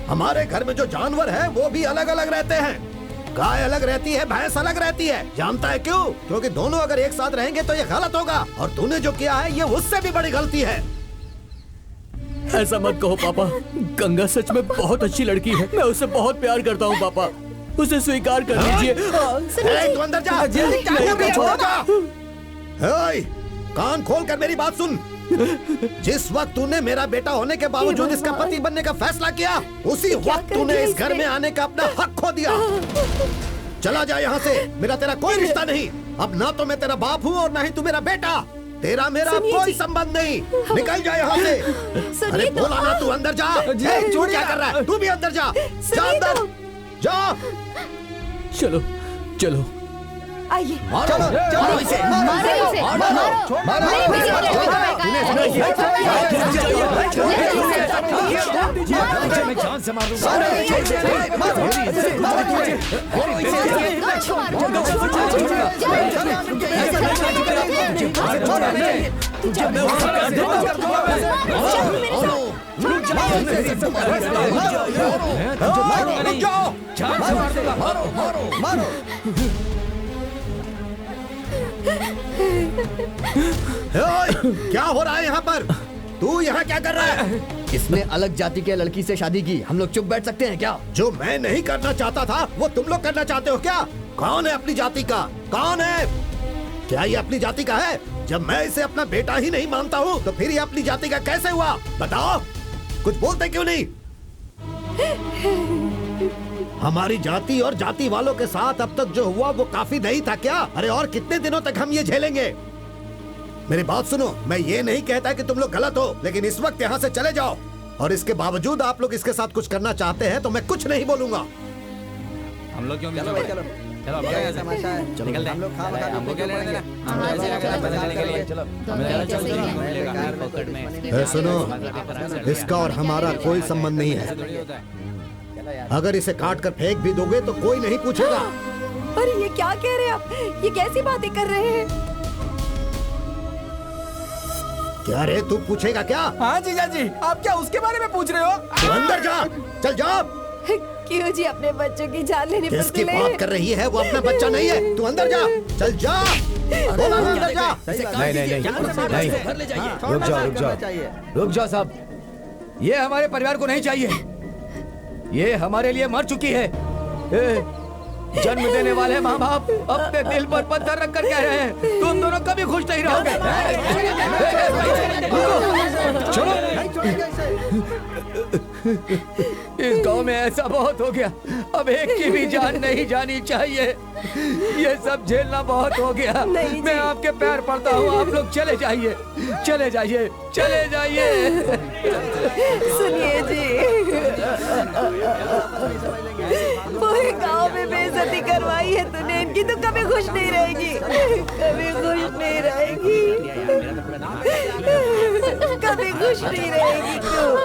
हमारे घर में जो जानवर है वो भी अलग अलग रहते हैं। गाय अलग रहती है, भैंस अलग रहती है। जानता है क्यों? क्योंकि दोनों अगर एक साथ रहेंगे तो ये गलत होगा। और तूने जो किया है ये उससे भी बड़ी गलती है। ऐसा मत कहो पापा। गंगा सच में बहुत अच्छी लड़की है। मैं उससे बहुत प्यार करता हूँ पापा। उसे स्वीकार कर लीजिए। तू अंदर जा। नहीं, छोड़ जा। ओए, कान खोल कर मेरी बात सुन। जिस वक्त तूने मेरा बेटा होने के बावजूद इसका पति बनने का फैसला किया, उसी वक्त तूने इस घर में आने का अपना हक खो दिया। चला जा यहाँ से। मेरा तेरा कोई रिश्ता नहीं। अब ना तो मैं तेरा बाप हूँ और ना ही तू मेरा बेटा। तेरा मेरा कोई संबंध नहीं। निकल जा यहाँ से। अरे बोला ना तू अंदर जा। तू क्या कर रहा है? तू भी अंदर जा। जा अंदर जा। चलो चलो आइए। चलो चलो इसे। मारो इसे, मारो। नहीं, मुझे नहीं मैं जान से मारूंगा। क्या हो रहा है यहाँ पर? तू यहाँ क्या कर रहा है? इसने अलग जाति के लड़की से शादी की, हम लोग चुप बैठ सकते हैं क्या? जो मैं नहीं करना चाहता था वो तुम लोग करना चाहते हो क्या? कौन है अपनी जाति का? कौन है? क्या ये अपनी जाति का है? जब मैं इसे अपना बेटा ही नहीं मानता हूँ तो फिर ये अपनी जाति का कैसे हुआ? बताओ, कुछ बोलते क्यों नहीं? हमारी जाति और जाति वालों के साथ अब तक जो हुआ वो काफी नहीं था क्या? अरे और कितने दिनों तक हम ये झेलेंगे? मेरी बात सुनो, मैं ये नहीं कहता कि तुम लोग गलत हो, लेकिन इस वक्त यहाँ से चले जाओ। और इसके बावजूद आप लोग इसके साथ कुछ करना चाहते हैं तो मैं कुछ नहीं बोलूंगा। हम लोग क्यों चलो भाई चलो चलो निकल हम लोग हमको क्या लेना देना हम ऐसे लगा बचाने के लिए चलो सुनो, इसका और हमारा कोई संबंध नहीं है। अगर इसे काट कर फेंक भी दोगे तो कोई नहीं पूछेगा। अरे ये क्या कह रहे हैं आप? ये कैसी बातें कर रहे हैं? क्या रे, तू पूछेगा क्या? हाँ जीजा जी, आप क्या उसके बारे में पूछ रहे हो? तू अंदर जा, चल जा। क्यों जी, अपने बच्चों की जान लेने पर किसकी बात कर रही है? वो अपना बच्चा नहीं है। तू अंदर जा, चल जा। बोला ना, अंदर जा। नहीं नहीं नहीं नहीं, रुक जाओ रुक जाओ रुक जाओ साहब, ये हमारे परिवार को नहीं चाहिए। ये हमारे लिए मर चुकी है। जन्म देने वाले माँ बाप अपने दिल पर पत्थर रख कर कह रहे हैं तुम दोनों कभी खुश नहीं रहोगे। चलो, इस गांव में ऐसा बहुत हो गया, अब एक की भी जान नहीं जानी चाहिए। ये सब झेलना बहुत हो गया। मैं आपके पैर पड़ता हूँ, आप लोग चले जाइए, चले जाइए, चले जाइए। सुनिए जी, पूरे गांव में बेइज्जती करवाई है तूने इनकी, तो कभी खुश नहीं रहेगी, कभी खुश नहीं रहेगी, कभी खुश नहीं रहेगी तू।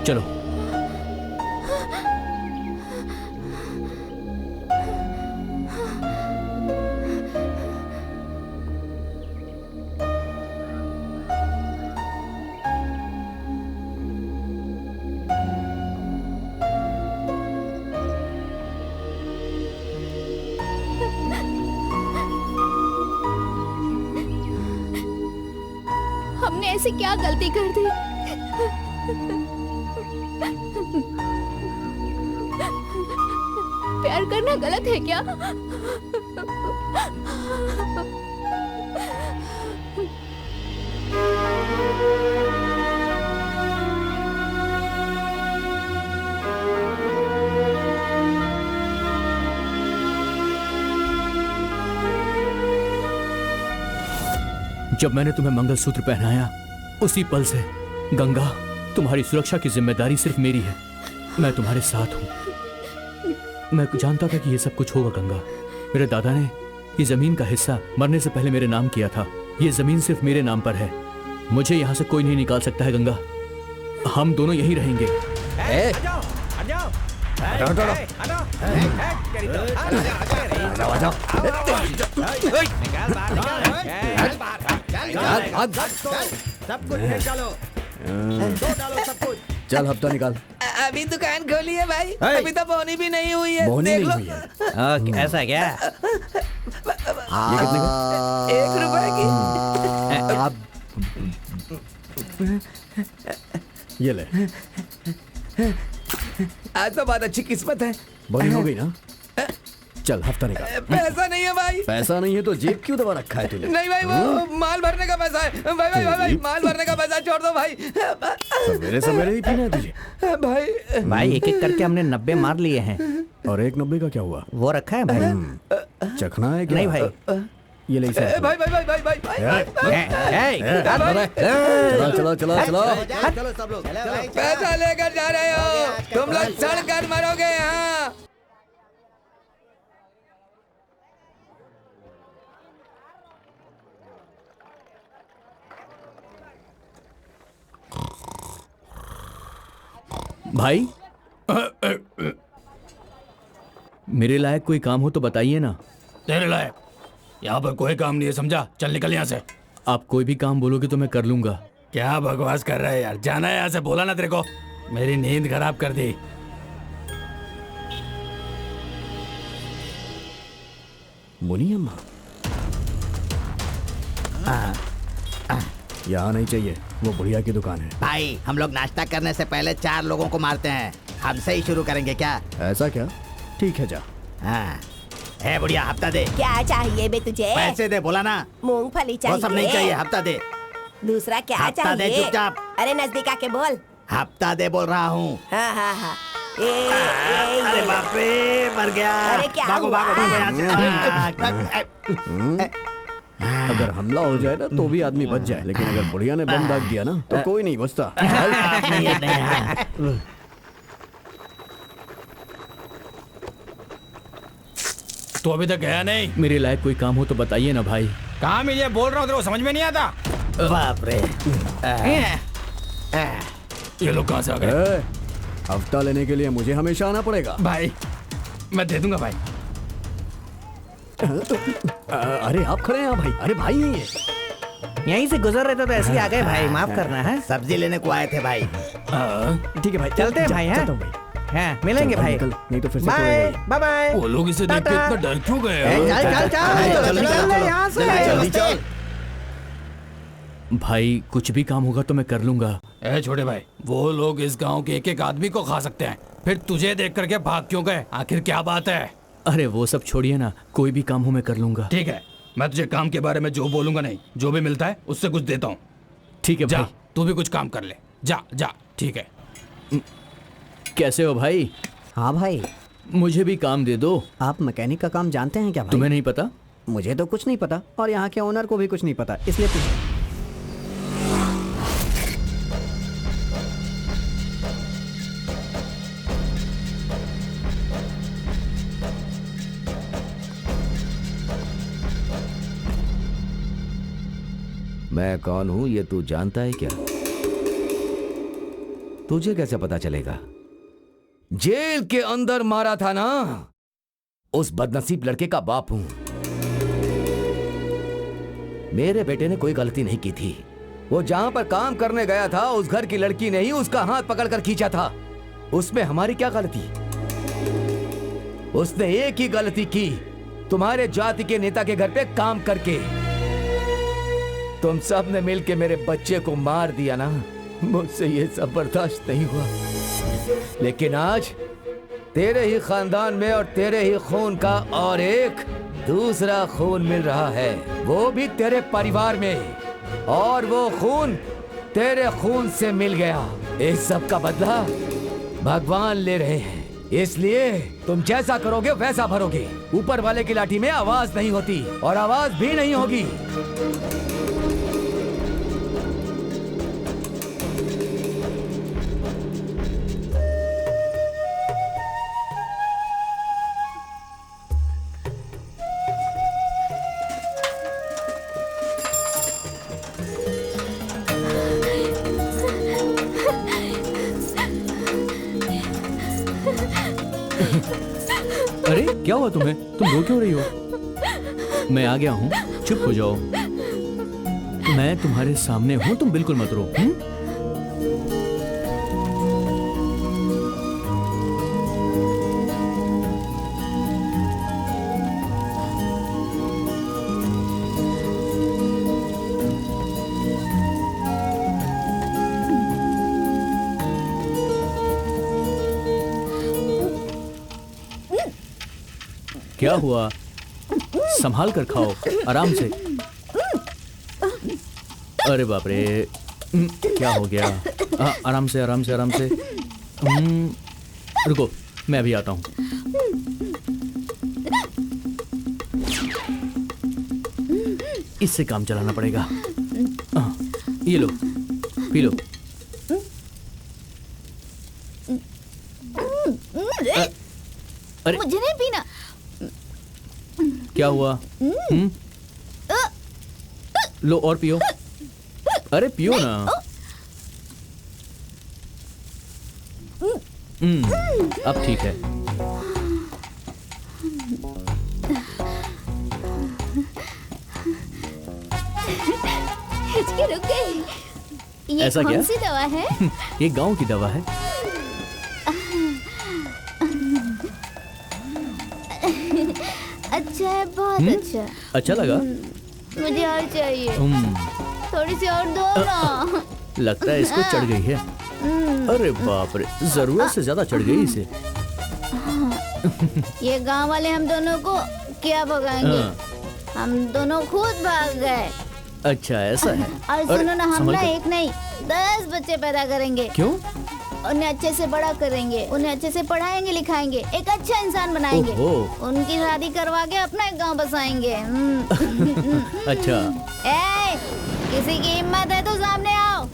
चलो। हमने ऐसी क्या गलती कर दी? प्यार करना गलत है क्या? जब मैंने तुम्हें मंगलसूत्र पहनाया उसी पल से गंगा, तुम्हारी सुरक्षा की जिम्मेदारी सिर्फ मेरी है। मैं तुम्हारे साथ हूँ। मैं जानता था कि ये सब कुछ होगा गंगा। मेरे दादा ने ये जमीन का हिस्सा मरने से पहले मेरे नाम किया था। ये जमीन सिर्फ मेरे नाम पर है। मुझे यहाँ से कोई नहीं निकाल सकता है गंगा। हम दोनों यहीं रहेंगे। सब कुछ निकालो, दो डालो सब कुछ। चल हफ्ता निकाल। अभी दुकान खोली है भाई, है। अभी तो बोनी भी नहीं हुई है। बोनी देख नहीं लो। हुई है। ऐसा क्या? ये कितने का? 1 रुपए की। ये ले। आज तो बहुत अच्छी किस्मत है। बोनी हो गई ना? चल हफ्ता निकाल। पैसा नहीं है भाई। पैसा नहीं है तो जेब क्यों दबा रखा है तूने? नहीं भाई, वो माल भरने का पैसा है। भाई माल भरने का पैसा छोड़ दो भाई। सवेरे सवेरे ही पीना है तुझे। भाई भाई एक एक करके हमने 90 मार लिए हैं। और 1.90 का क्या हुआ? वो रखा है भाई। चखना है क्या? नहीं भाई। ये ले इसे। भाई भाई भाई भाई भाई चलो चलो चलो चलो। चलो सब लोग, पैसा लेकर जा रहे हो, तुम लोग सड़ कर मरोगे यहाँ। भाई मेरे लायक कोई काम हो तो बताइए ना। तेरे लायक यहाँ पर कोई काम नहीं है, समझा? चल निकल यहाँ से। आप कोई भी काम बोलोगे तो मैं कर लूंगा। क्या बकवास कर रहा है यार, जाना है यहाँ से, बोला ना तेरे को। मेरी नींद खराब कर दी। मुनी अम्मा यहाँ नहीं चाहिए, वो बुढ़िया की दुकान है। भाई हम लोग नाश्ता करने से पहले 4 लोगों को मारते हैं, हमसे ही शुरू करेंगे क्या? ऐसा क्या? ठीक है जा। हाँ। है बुढ़िया, हफ्ता दे। क्या चाहिए बे तुझे? पैसे दे, बोला ना। मूंगफली वो चाहिए? सब नहीं चाहिए, हफ्ता दे। दूसरा क्या हफ्ता दे चाहिए? चुपचाप। अरे नजदीक आके बोल। हफ्ता दे बोल रहा हूँ। हाँ हाँ हाँ। अरे बाप रे, मर गया। अरे क्या भागो हुआ? भागो भागो यहाँ से। अगर हमला हो जाए ना तो भी आदमी बच जाए, लेकिन अगर बुढ़िया ने बम दाग दिया ना तो कोई नहीं बचता। तो अभी तक गया नहीं? मेरे लायक कोई काम हो तो बताइए ना भाई। कहाँ मिली है? बोल रहा हूँ तेरे को समझ में नहीं आता। बाप रे। ये लोग कहाँ से आ गए? ए, हफ्ता लेने के लिए मुझे हमेशा आना पड़ेगा। भाई मैं दे दूंगा भाई। अरे आप खड़े हैं भाई। अरे भाई नहीं है। यहीं से गुजर रहे थे तो ऐसे ही आ गए भाई, माफ करना है। सब्जी लेने को आए थे भाई। ठीक है भाई, चलते हैं भाई। चलता हूँ भाई। हैं मिलेंगे चल, भाई। निकल, नहीं तो फिर से बाय तोड़ेगा बाय बाय। वो लोग इसे देख के टाटा। इतना डर क्यों गए? चल चल चल, निकल ले यहाँ से। जल्दी चल। भाई कुछ भी काम होगा तो मैं कर लूंगा। ए छोटे भाई, वो लोग इस गांव के एक एक आदमी को खा सकते हैं, फिर तुझे देख करके भाग क्यों गए? आखिर क्या बात है? अरे वो सब छोड़िए ना, कोई भी काम हो मैं कर लूंगा। ठीक है, मैं तुझे काम के बारे में जो बोलूंगा नहीं, जो भी मिलता है उससे कुछ देता हूँ। ठीक है जा, भाई। तू भी कुछ काम कर ले। जा जा, ठीक है। कैसे हो भाई? हाँ भाई, मुझे भी काम दे दो। आप मैकेनिक का काम जानते हैं क्या भाई? तुम्हें नहीं पता? मुझे तो कुछ नहीं पता और यहाँ के ओनर को भी कुछ नहीं पता, इसलिए पूछा। मैं कौन हूं ये तू जानता है क्या? तुझे कैसे पता चलेगा? जेल के अंदर मारा था ना, उस बदनसीब लड़के का बाप हूं। मेरे बेटे ने कोई गलती नहीं की थी। वो जहां पर काम करने गया था उस घर की लड़की ने ही उसका हाथ पकड़कर खींचा था। उसमें हमारी क्या गलती? उसने एक ही गलती की, तुम्हारे जाति के नेता के घर पे काम करके। तुम सब ने मिलके मेरे बच्चे को मार दिया ना, मुझसे ये सब बर्दाश्त नहीं हुआ। लेकिन आज तेरे ही खानदान में और तेरे ही खून का और एक दूसरा खून मिल रहा है, वो भी तेरे परिवार में, और वो खून तेरे खून से मिल गया। इस सब का बदला भगवान ले रहे हैं, इसलिए तुम जैसा करोगे वैसा भरोगे। ऊपर वाले की लाठी में आवाज नहीं होती और आवाज भी नहीं होगी। अरे क्या हुआ तुम्हें? तुम रो क्यों रही हो? मैं आ गया हूँ, चुप हो जाओ। मैं तुम्हारे सामने हूँ, तुम बिल्कुल मत रो। क्या हुआ? संभाल कर खाओ, आराम से। अरे बाप रे, क्या हो गया? आराम से आराम से आराम से। रुको, मैं अभी आता हूँ। इससे काम चलाना पड़ेगा। ये लो, पी लो। अरे मुझे नहीं पीना। क्या हुआ? लो और पियो। अरे पियो ना। अब ठीक है। हिचकी रुक गई। ये ऐसा कौन क्या? सी दवा है? ये गांव की दवा है। अच्छा है, बहुत अच्छा। अच्छा लगा? मुझे और चाहिए। थोड़ी सी और दो ना। लगता है इसको चढ़ गई है। अरे बाप रे, जरूरत से ज्यादा चढ़ गई इसे। ये गांव वाले हम दोनों को क्या भगाएंगे? हम दोनों खुद भाग गए। अच्छा ऐसा है। और सुनो ना, हम ना एक नहीं 10 बच्चे पैदा करेंगे। क्यों? उन्हें अच्छे से बड़ा करेंगे, उन्हें अच्छे से पढ़ाएंगे लिखाएंगे, एक अच्छा इंसान बनाएंगे। उनकी शादी करवा के अपना एक गांव बसाएंगे। अच्छा। ए, किसी की हिम्मत है तो सामने आओ।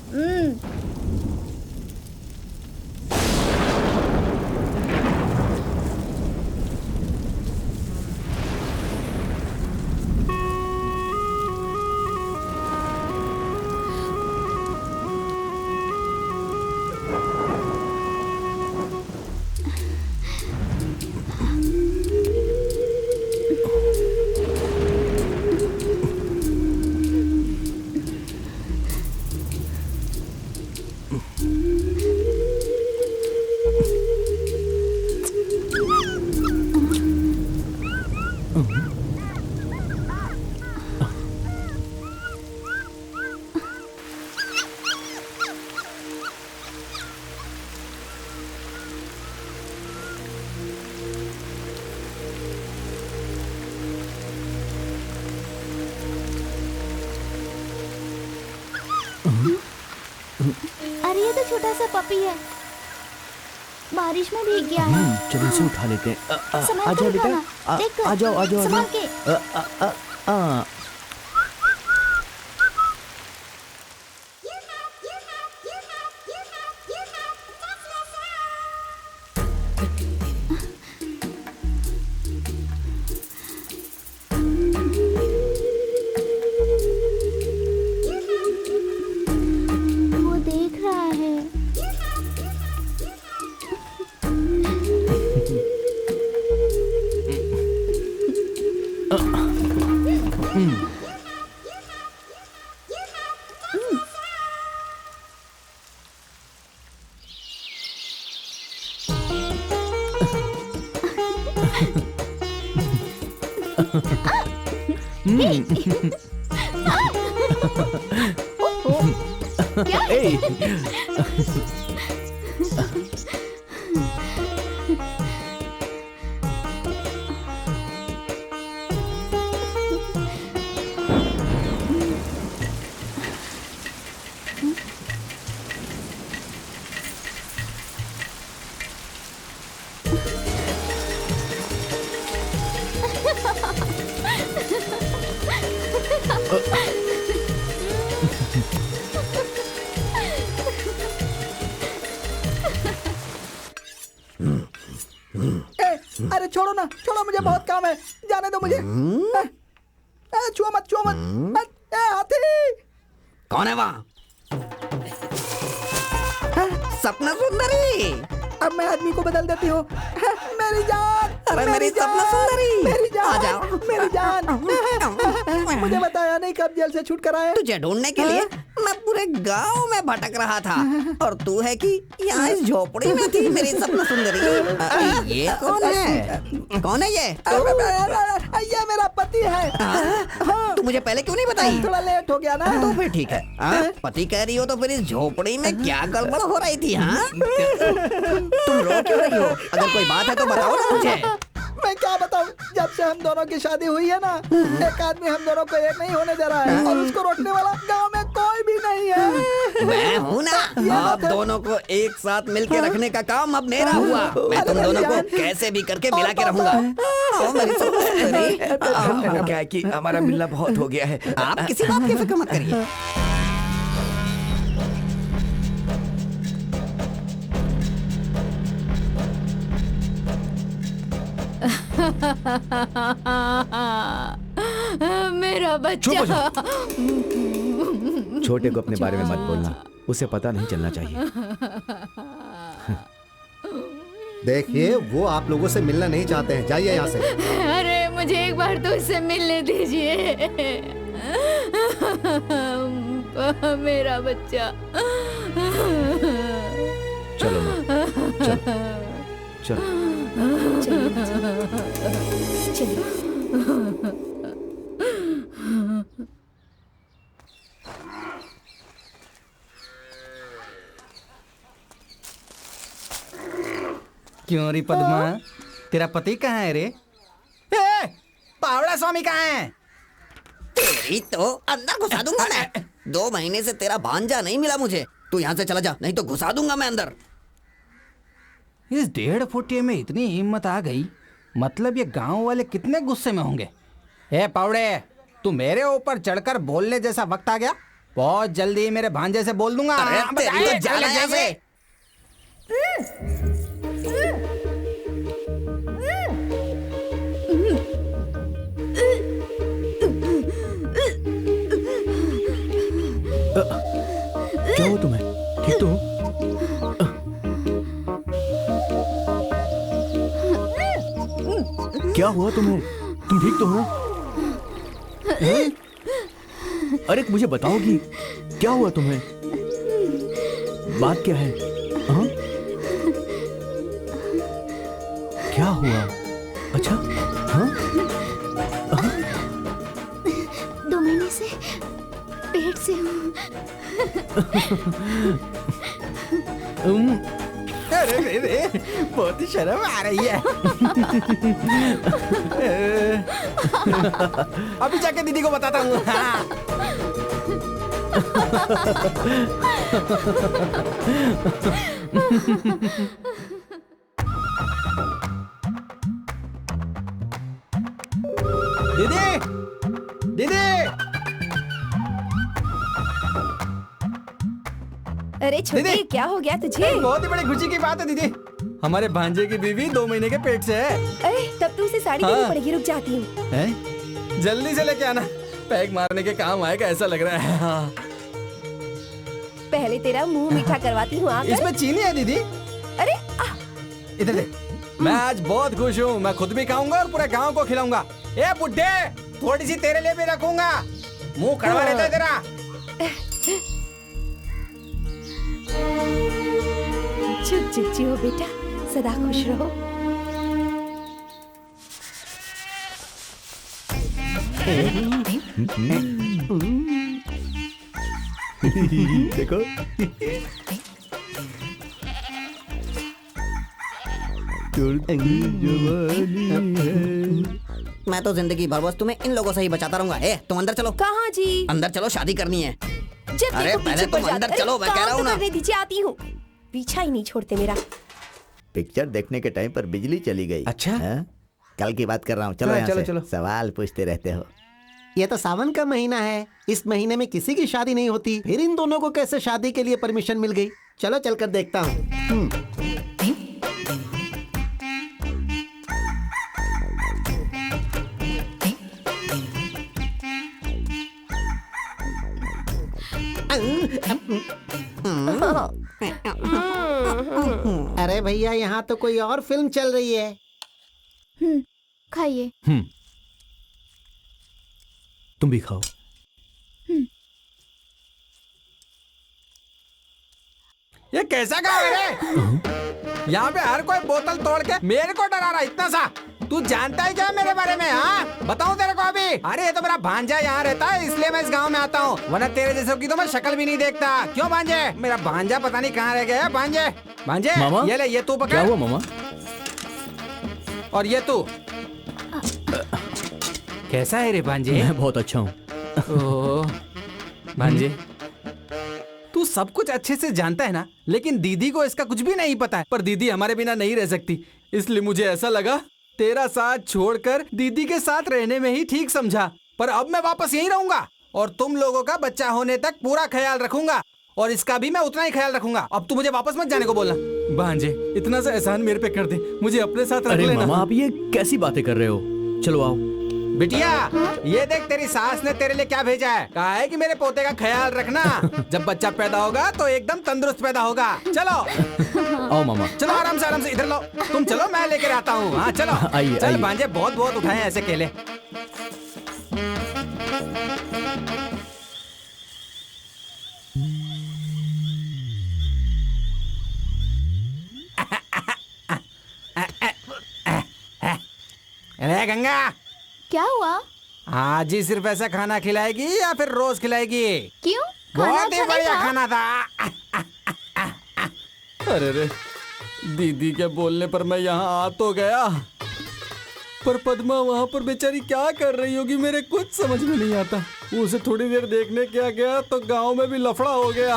अरे ये तो छोटा सा पपी है, बारिश में भीग गया है। चलो इसे उठा लेते हैं। आ जाओ बेटा, आ जाओ आ जाओ। संभाल के। वो देख रहा है। क्या? अरे छोड़ो ना, छोड़ो, मुझे बहुत काम है, जाने दो मुझे। छुओ मत, छुओ मत। हाथी कौन है वहाँ? सपना सुंदरी, अब मैं आदमी को बदल देती हूँ। मेरी जान, अरे मेरी सपना सुंदरी, मेरी आ जान, जाओ। मेरी जान। मुझे बताया नहीं कब जेल से छूट कर आए। तुझे ढूंढने के लिए मैं पूरे गांव में भटक रहा था और तू है कि यहाँ इस झोपड़ी में थी मेरी सपना सुंदरी। ये कौन है? कौन है ये? ये मेरा पति है। तू मुझे पहले क्यों नहीं बताई? थोड़ा लेट हो गया ना। तो फिर ठीक है। पति कह रही हो तो फिर इस झोपड़ी में क्या गड़बड़ हो रही थी? हाँ, तुम रो क्यों रही हो? अगर कोई बात है तो बताओ ना मुझे। मैं क्या बताऊं, जब से हम दोनों की शादी हुई है ना, एक आदमी हम दोनों को एक नहीं होने दे रहा है और उसको रोकने वाला गांव में कोई भी नहीं है। मैं हूँ ना, अब दोनों को एक साथ मिलके रखने का काम अब मेरा हुआ। मैं तुम दोनों को कैसे भी करके मिला के रहूंगा। मेरी सुंदरी, क्या है कि हमारा मिलना बहुत हो गया है। आप किसी बात की फिक्र मत करिए। मेरा चुप हो बच्चा। जाओ। छोटे को अपने बारे में मत बोलना, उसे पता नहीं चलना चाहिए। देखिए वो आप लोगों से मिलना नहीं चाहते हैं, जाइए यहाँ से। अरे मुझे एक बार तो इससे मिलने दीजिए। मेरा बच्चा। चलो माँ, चलो चलो। क्यों रे पद्मा, तेरा पति कहाँ है रे? पावड़ा स्वामी कहाँ है? तेरी तो अंदर घुसा दूंगा मैं। 2 महीने से तेरा भांजा नहीं मिला मुझे। तू यहाँ से चला जा, नहीं तो घुसा दूंगा मैं अंदर। इस 1.5 फुटिये में इतनी हिम्मत आ गई, मतलब ये गांव वाले कितने गुस्से में होंगे। ए पावड़े, तू मेरे ऊपर चढ़कर बोलने जैसा वक्त आ गया। बहुत जल्दी मेरे भांजे से बोल दूंगा। अरे तेरी तो जान है ऐसे। क्या हुआ तुम्हें? ठीक तो हो? क्या हुआ तुम्हें? तुम ठीक तो हो? हैं? अरे मुझे बताओगी क्या हुआ तुम्हें? बात क्या है? हाँ? क्या हुआ? अच्छा, हाँ? 2 महीने से पेट से हूँ। अरे रे रे, बहुत ही शर्म आ रही है। अभी जाके दीदी को बताता हूँ। दीदी, दीदी। अरे छोटे, दीदी! क्या हो गया तुझे? बहुत ही बड़ी खुशी की बात है दीदी। हमारे भांजे की बीवी 2 महीने के पेट से है। अरे तब तो उसे साड़ी देनी पड़ेगी। रुक जाती हूँ। हैं? जल्दी से लेके आना, पैक मारने के काम आएगा ऐसा लग रहा है। हाँ। पहले तेरा मुंह मीठा करवाती हूँ। आकर। इसमें चीनी है दीदी। अरे इधर दे। मैं आज बहुत खुश हूँ। मैं खुद भी खाऊंगा और पूरे गांव को खिलाऊंगा। ए बुड्ढे, थोड़ी सी तेरे लिए भी रखूंगा। मुंह कड़वा रहता है तेरा। चुप चुप जियो बेटा, सदा खुश रहो। देखो। मैं तो जिंदगी भर बस तुम्हें इन लोगों से ही बचाता रहूंगा। ए, तुम अंदर चलो। कहाँ जी? अंदर चलो, शादी करनी है। जब अरे देखो पहले पीछे तुम पड़ जाते। अंदर अरे चलो, मैं कह काम रहा हूँ तो ना। करने दीजिए, आती हूँ। पीछा ही नहीं छोड़ते मेरा। पिक्चर देखने के टाइम पर बिजली चली गई। अच्छा? हाँ? कल की बात कर रहा हूँ। चलो हाँ, यहाँ चलो, से। चलो। सवाल पूछते रहते हो। ये तो सावन का महीना है, इस महीने में किसी की शादी नहीं होती, फिर इन दोनों को कैसे शादी के लिए परमिशन मिल गई? चलो चलकर देखता हूँ। अरे भैया यहाँ तो कोई और फिल्म चल रही है। खाइए। तुम भी खाओ। ये कैसा गाँव है रे? यहाँ पे हर कोई बोतल तोड़ के मेरे को डरा रहा है इतना सा। तू जानता है क्या मेरे बारे में? हाँ बताऊं तेरे को अभी? अरे ये तो मेरा भांजा यहाँ रहता है इसलिए मैं इस गांव में आता हूँ, वरना तेरे जैसे की तो मैं शक्ल भी नहीं देखता। क्यों भांजे? मेरा भांजा पता नहीं कहाँ रह गया है। भांजे भांजे मामा? ये ले, ये तू पकड़। क्या हुआ मामा? और ये तू कैसा है रे भांजे? मैं बहुत अच्छा हूँ। भांजे तू सब कुछ अच्छे से जानता है ना, लेकिन दीदी को इसका कुछ भी नहीं पता है। पर दीदी हमारे बिना नहीं रह सकती, इसलिए मुझे ऐसा लगा तेरा साथ छोड़कर दीदी के साथ रहने में ही ठीक समझा। पर अब मैं वापस यहीं रहूंगा और तुम लोगों का बच्चा होने तक पूरा ख्याल रखूंगा, और इसका भी मैं उतना ही ख्याल रखूंगा। अब तू मुझे वापस मत जाने को बोलना। भांजे इतना सा एहसान मेरे पे कर दे, मुझे अपने साथ रख लेना। मामा आप ये कैसी बातें कर रहे हो? चलो आओ। बिटिया ये देख तेरी सास ने तेरे लिए क्या भेजा है। कहा है कि मेरे पोते का ख्याल रखना, जब बच्चा पैदा होगा तो एकदम तंदुरुस्त पैदा होगा। चलो आओ मामा। चलो आराम से इधर लो। तुम चलो मैं लेकर आता हूँ। हाँ चलो आइए, चल आइए। भांजे बहुत बहुत उठाए ऐसे केले। अरे गंगा क्या हुआ? आज ही सिर्फ ऐसा खाना खिलाएगी या फिर रोज खिलाएगी? क्यों? खाना बहुत ही अच्छा नहीं बढ़िया था? खाना था। अरे रे दीदी के बोलने पर मैं यहाँ आ तो गया, पर पद्मा वहाँ पर बेचारी क्या कर रही होगी मेरे कुछ समझ में नहीं आता। उसे थोड़ी देर देखने क्या गया तो गांव में भी लफड़ा हो गया।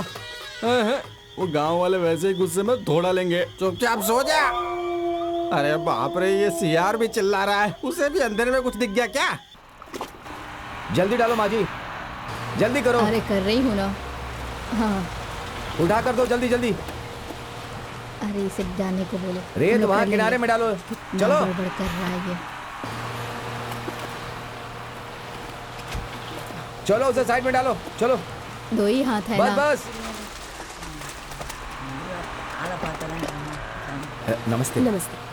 वो गांव वाले वैसे ही गुस्से में धोड़ा लेंगे। चुपचाप सो जा। अरे बाप रे ये सियार भी चिल्ला रहा है, उसे भी अंधेरे में कुछ दिख गया क्या? जल्दी डालो माँ जी, जल्दी करो। अरे कर रही हूँ ना। हाँ उठा कर दो जल्दी जल्दी। अरे इसे जाने को बोलो। रेत मैं वहाँ कर किनारे लूंगी। में डालो। कितना चलो गड़बड़ कर रहा है ये। चलो उसे साइड में डालो। चलो दो ही हाथ है बस ना। बस। नमस्ते। नमस्ते।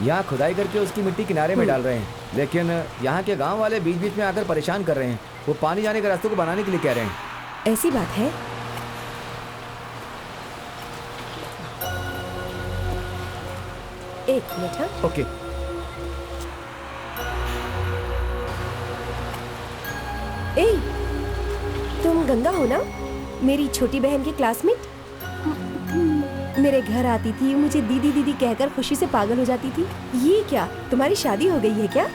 यहाँ खुदाई करके उसकी मिट्टी किनारे में डाल रहे हैं, लेकिन यहाँ के गांव वाले बीच बीच में आकर परेशान कर रहे हैं। वो पानी जाने के रास्ते को बनाने के लिए कह रहे हैं। ऐसी बात है? एक मिनट। हाँ ओके। ए, तुम गंगा हो ना, मेरी छोटी बहन की क्लासमेट? मेरे घर आती थी, मुझे दीदी दीदी कहकर खुशी से पागल हो जाती थी। ये क्या, तुम्हारी शादी हो गई है क्या?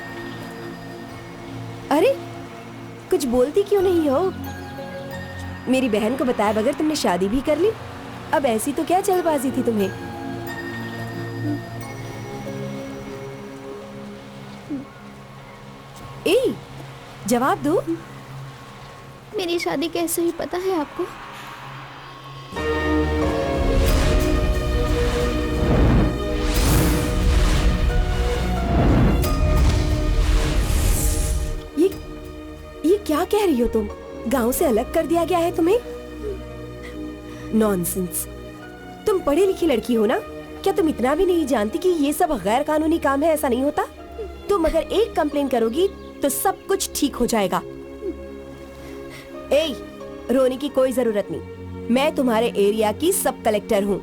अरे कुछ बोलती क्यों नहीं हो? मेरी बहन को बताया बगैर तुमने शादी भी कर ली। अब ऐसी तो क्या जल्दबाजी थी तुम्हें? ए, जवाब दो। मेरी शादी कैसे हुई पता है आपको? ये क्या कह रही हो तुम? गांव से अलग कर दिया गया है तुम्हें? नॉनसेंस। तुम पढ़ी लिखी लड़की हो ना, क्या तुम इतना भी नहीं जानती कि ये सब गैर कानूनी काम है? ऐसा नहीं होता। तुम अगर एक कंप्लेन करोगी तो सब कुछ ठीक हो जाएगा। ए, रोने की कोई जरूरत नहीं। मैं तुम्हारे एरिया की सब कलेक्टर हूँ।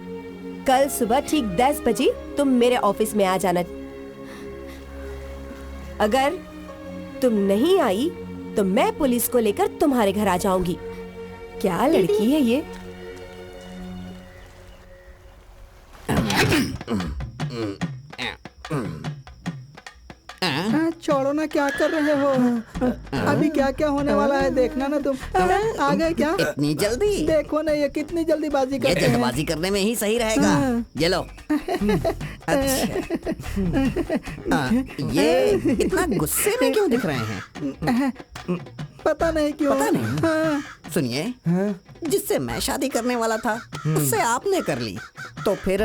कल सुबह ठीक 10 बजे तुम मेरे ऑफिस में आ जाना। अगर तुम नहीं आई तो मैं पुलिस को लेकर तुम्हारे घर आ जाऊंगी। क्या लड़की है ये? छोड़ो ना, क्या कर रहे हो? अभी क्या क्या होने वाला है देखना ना तुम। आ गए क्या? इतनी जल्दी? देखो ना ये कितनी जल्दीबाजी ये करते हैं। जल्दबाजी करने में ही सही रहेगा। ये लो। अच्छा। ये इतना गुस्से में क्यों दिख रहे हैं? पता नहीं क्यों। पता नहीं। सुनिए, जिससे मैं शादी करने वाला था उससे आपने कर ली, तो तो फिर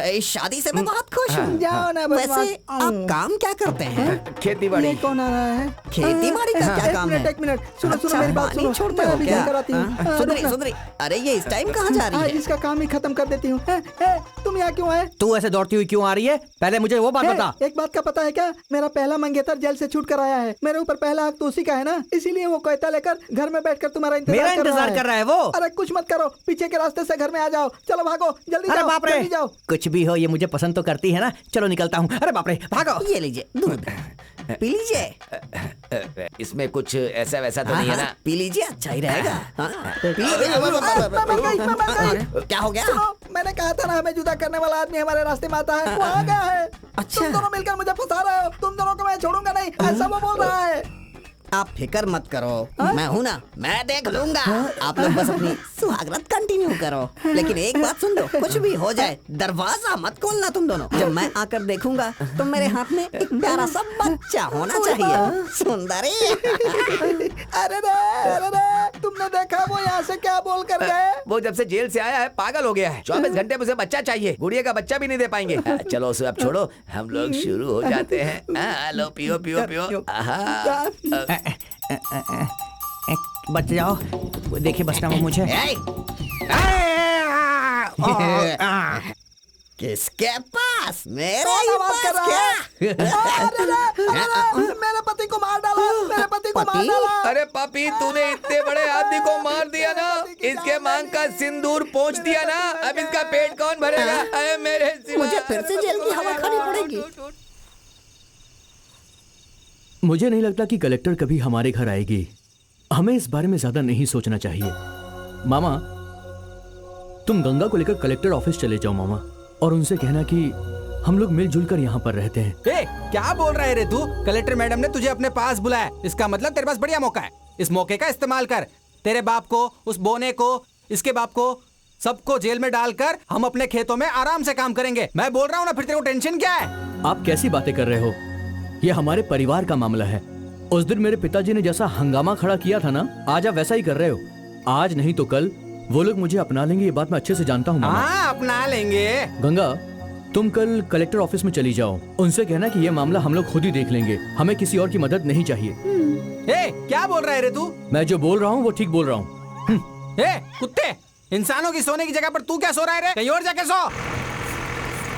इस शादी से मैं बहुत खुश हूँ। जाओ ना बदमाश। वैसे आप काम क्या करते हैं? खेती बाड़ी। ये कौन आ रहा है? खेती बाड़ी का क्या काम है? एक मिनट सुनो सुनो अच्छा, मेरी बात पानी सुनो। छोड़ते मैं हो अभी क्या? घर कराती हूँ। सुंदरी सुंदरी, अरे ये इस टाइम कहाँ जा रही है? इसका काम ही खत्म कर देती हूँ। तुम यहाँ क्यों आए? तू ऐसे दौड़ती हुई क्यों आ रही है? पहले मुझे वो बात बता। एक बात का पता है क्या? मेरा पहला मंगेतर जेल से छूट कर आया है। मेरे ऊपर पहला हक तो उसी का है ना, इसीलिए वो कोयता लेकर घर में बैठकर तुम्हारा मेरा इंतजार कर रहा है वो। अरे कुछ मत करो, पीछे के रास्ते से घर में आ जाओ। चलो भागो, जल्दी अरे जाओ, बाप रे, जल्दी जाओ। कुछ भी हो ये मुझे पसंद तो करती है ना। चलो निकलता हूँ। अरे बाप रे, भागो। ये लीजिए दूध, पी लीजिए। इसमें कुछ ऐसा वैसा तो नहीं है ना? पी लीजिए, अच्छा ही रहेगा। पी लीजिए। क्या हो गया? सुनो, मैंने कहा था ना हमें जुदा करने वाला आदमी हमारे रास्ते में आता है, वो आ गया है। अच्छा। तुम दोनों मिलकर मुझे फंसा रहे हो। तुम दोनों को मैं छोड़ूंगा नहीं, ऐसा वो बोल रहा है। आप फिक्र मत करो, मैं हूं ना, मैं देख लूंगा। आप लोग बस अपनी स्वागत कंटिन्यू करो। लेकिन एक बात सुन लो, कुछ भी हो जाए दरवाजा मत खोलना तुम दोनों। जब मैं आकर देखूंगा तो मेरे हाथ में एक प्यारा सा बच्चा होना चाहिए। सुंदरी। अरे रे, तुमने देखा वो यहाँ से क्या बोल कर गए? वो जब से जेल से आया है पागल हो गया है। 24 घंटे में उसे बच्चा चाहिए, गुड़िया का बच्चा भी नहीं दे पाएंगे। चलो उसे अब छोड़ो, हम लोग शुरू हो जाते हैं। लो पियो पियो पियो। बच जाओ, देखिए बचना वो मुझे। किसके पास? मेरे पास कर रहा है। मेरे पति को मार डाला, मेरे पति को मार डाला। अरे पापी, तूने इतने बड़े आदमी को मार दिया ना, इसके मांग का सिंदूर पोंछ दिया ना, अब इसका पेट कौन भरेगा? अरे मेरे सिवा। मुझे फिर से जेल की हवा खानी पड़ेगी। मुझे नहीं लगता कि कलेक्टर कभी हमारे घर आएगी। हमें इस बारे में ज्यादा नहीं सोचना चाहिए। मामा, तुम गंगा को लेकर कलेक्टर ऑफिस चले जाओ मामा, और उनसे कहना कि हम लोग मिलजुल कर यहाँ पर रहते हैं। क्या बोल रहा है रे तू? कलेक्टर मैडम ने तुझे अपने पास बुलाया, इसका मतलब तेरे पास बढ़िया मौका है। इस मौके का इस्तेमाल कर। तेरे बाप को, उस बोने को, इसके बाप को, सबको जेल में डालकर हम अपने खेतों में आराम से काम करेंगे। मैं बोल रहा हूँ ना, फिर तेरे को टेंशन क्या है? आप कैसी बातें कर रहे हो? ये हमारे परिवार का मामला है। उस दिन मेरे पिताजी ने जैसा हंगामा खड़ा किया था ना, आज आप वैसा ही कर रहे हो। आज नहीं तो कल वो लोग मुझे अपना लेंगे, ये बात मैं अच्छे से जानता हूँ मामा। हाँ, अपना लेंगे। गंगा, तुम कल कलेक्टर ऑफिस में चली जाओ, उनसे कहना कि ये मामला हम लोग खुद ही देख लेंगे, हमें किसी और की मदद नहीं चाहिए। क्या बोल रहा है रे तू? मैं जो बोल रहा हूँ वो ठीक बोल रहा हूँ। कुत्ते, इंसानों की सोने की जगह पर तू क्या सो रहा है रे? कहीं और जाके सो।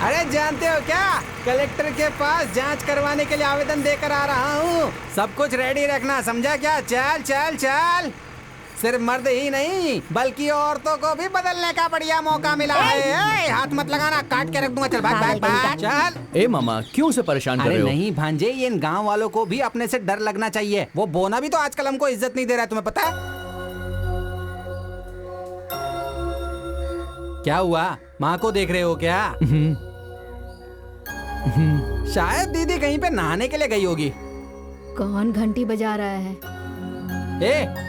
अरे जानते हो क्या, कलेक्टर के पास जांच करवाने के लिए आवेदन देकर आ रहा हूँ। सब कुछ रेडी रखना, समझा क्या? चल चल चल। सिर्फ मर्द ही नहीं बल्कि औरतों को भी बदलने का बढ़िया मौका मिला है। हाथ मत लगाना, काट के रख दूंगा। चल भाग भाग भाग चल। ए मामा, क्यों उसे परेशान कर रहे हो? नहीं भांजे, ये इन गांव वालों को भी अपने से डर लगना चाहिए। वो बोना भी तो आजकल हमको इज्जत नहीं दे रहा है, तुम्हें पता है? क्या हुआ? माँ को देख रहे हो क्या? शायद दीदी कहीं पे नहाने के लिए गई होगी। कौन घंटी बजा रहा है?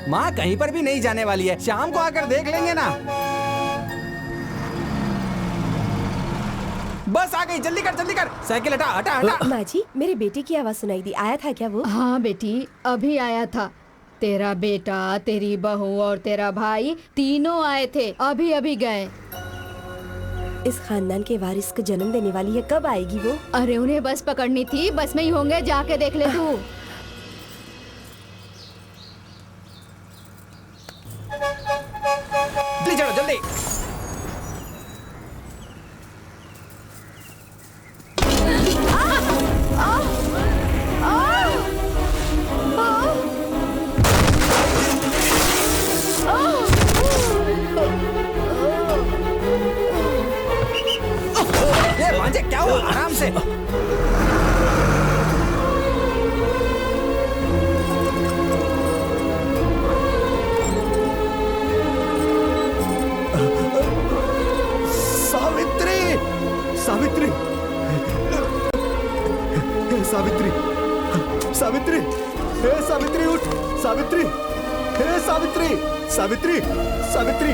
माँ कहीं पर भी नहीं जाने वाली है, शाम को आकर देख लेंगे ना। बस आ गई, जल्दी कर जल्दी कर। साइकिल हटा हटा हटा। माँ जी, मेरे बेटे की आवाज सुनाई दी, आया था क्या वो? हाँ बेटी, अभी आया था। तेरा बेटा, तेरी बहू और तेरा भाई तीनों आए थे, अभी अभी गए। इस खानदान के वारिस को जन्म देने वाली है, कब आएगी वो? अरे उन्हें बस पकड़नी थी, बस में ही होंगे, जाके देख ले तू। जल्दी चलो जल्दी। भांजे क्या हुआ? आराम से। सावित्री, सावित्री, सावित्री, सावित्री, हे सावित्री उठ, सावित्री, हे सावित्री, सावित्री, सावित्री,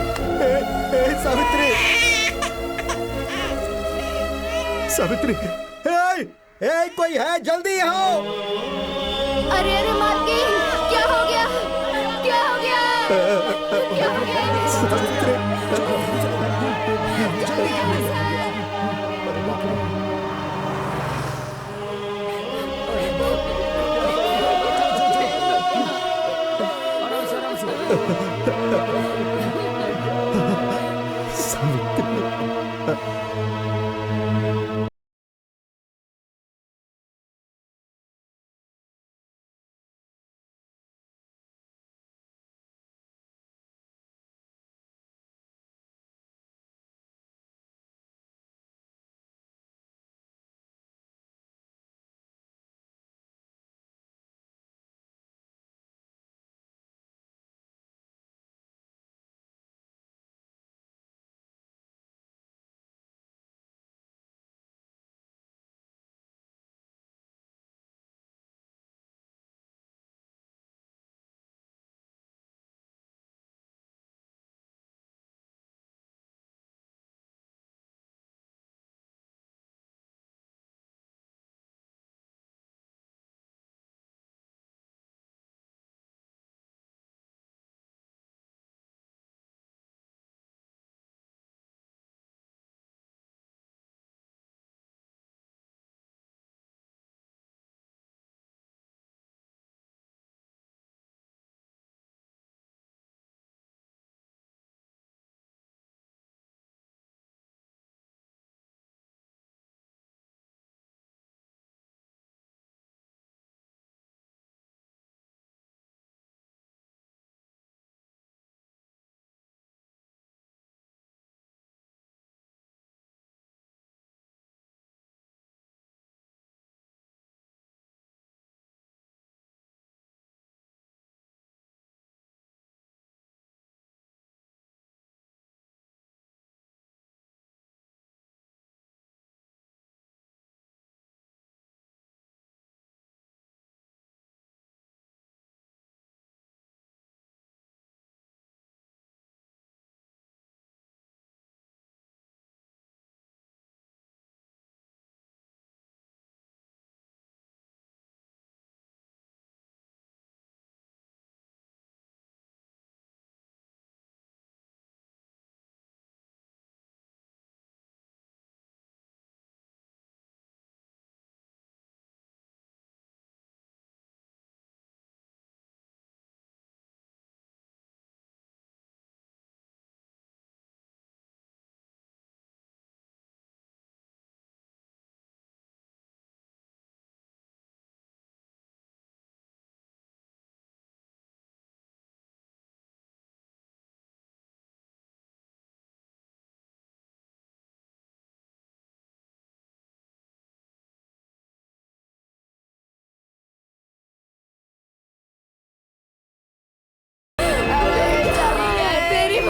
हे सावित्री, सावित्री, हे कोई है, जल्दी आओ। अरे अरे मालकिन, क्या हो गया? क्या हो गया? क्या हो गया?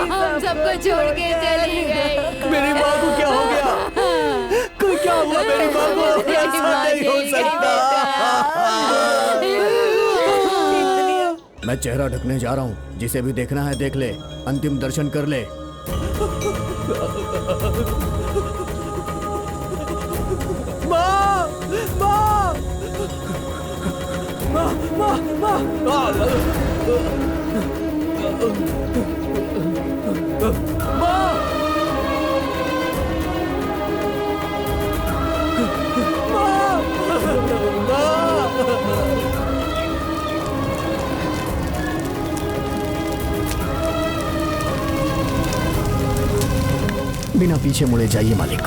हम सबको छोड़ के चली गई। मेरी माँ को क्या हो गया? क्या हुआ मेरी माँ को? ऐसा नहीं हो सकता। मैं चेहरा ढकने जा रहा हूँ। जिसे भी देखना है देख ले, अंतिम दर्शन कर ले। माँ, माँ, माँ, माँ, माँ, बिना पीछे मुड़े जाइए मालिक।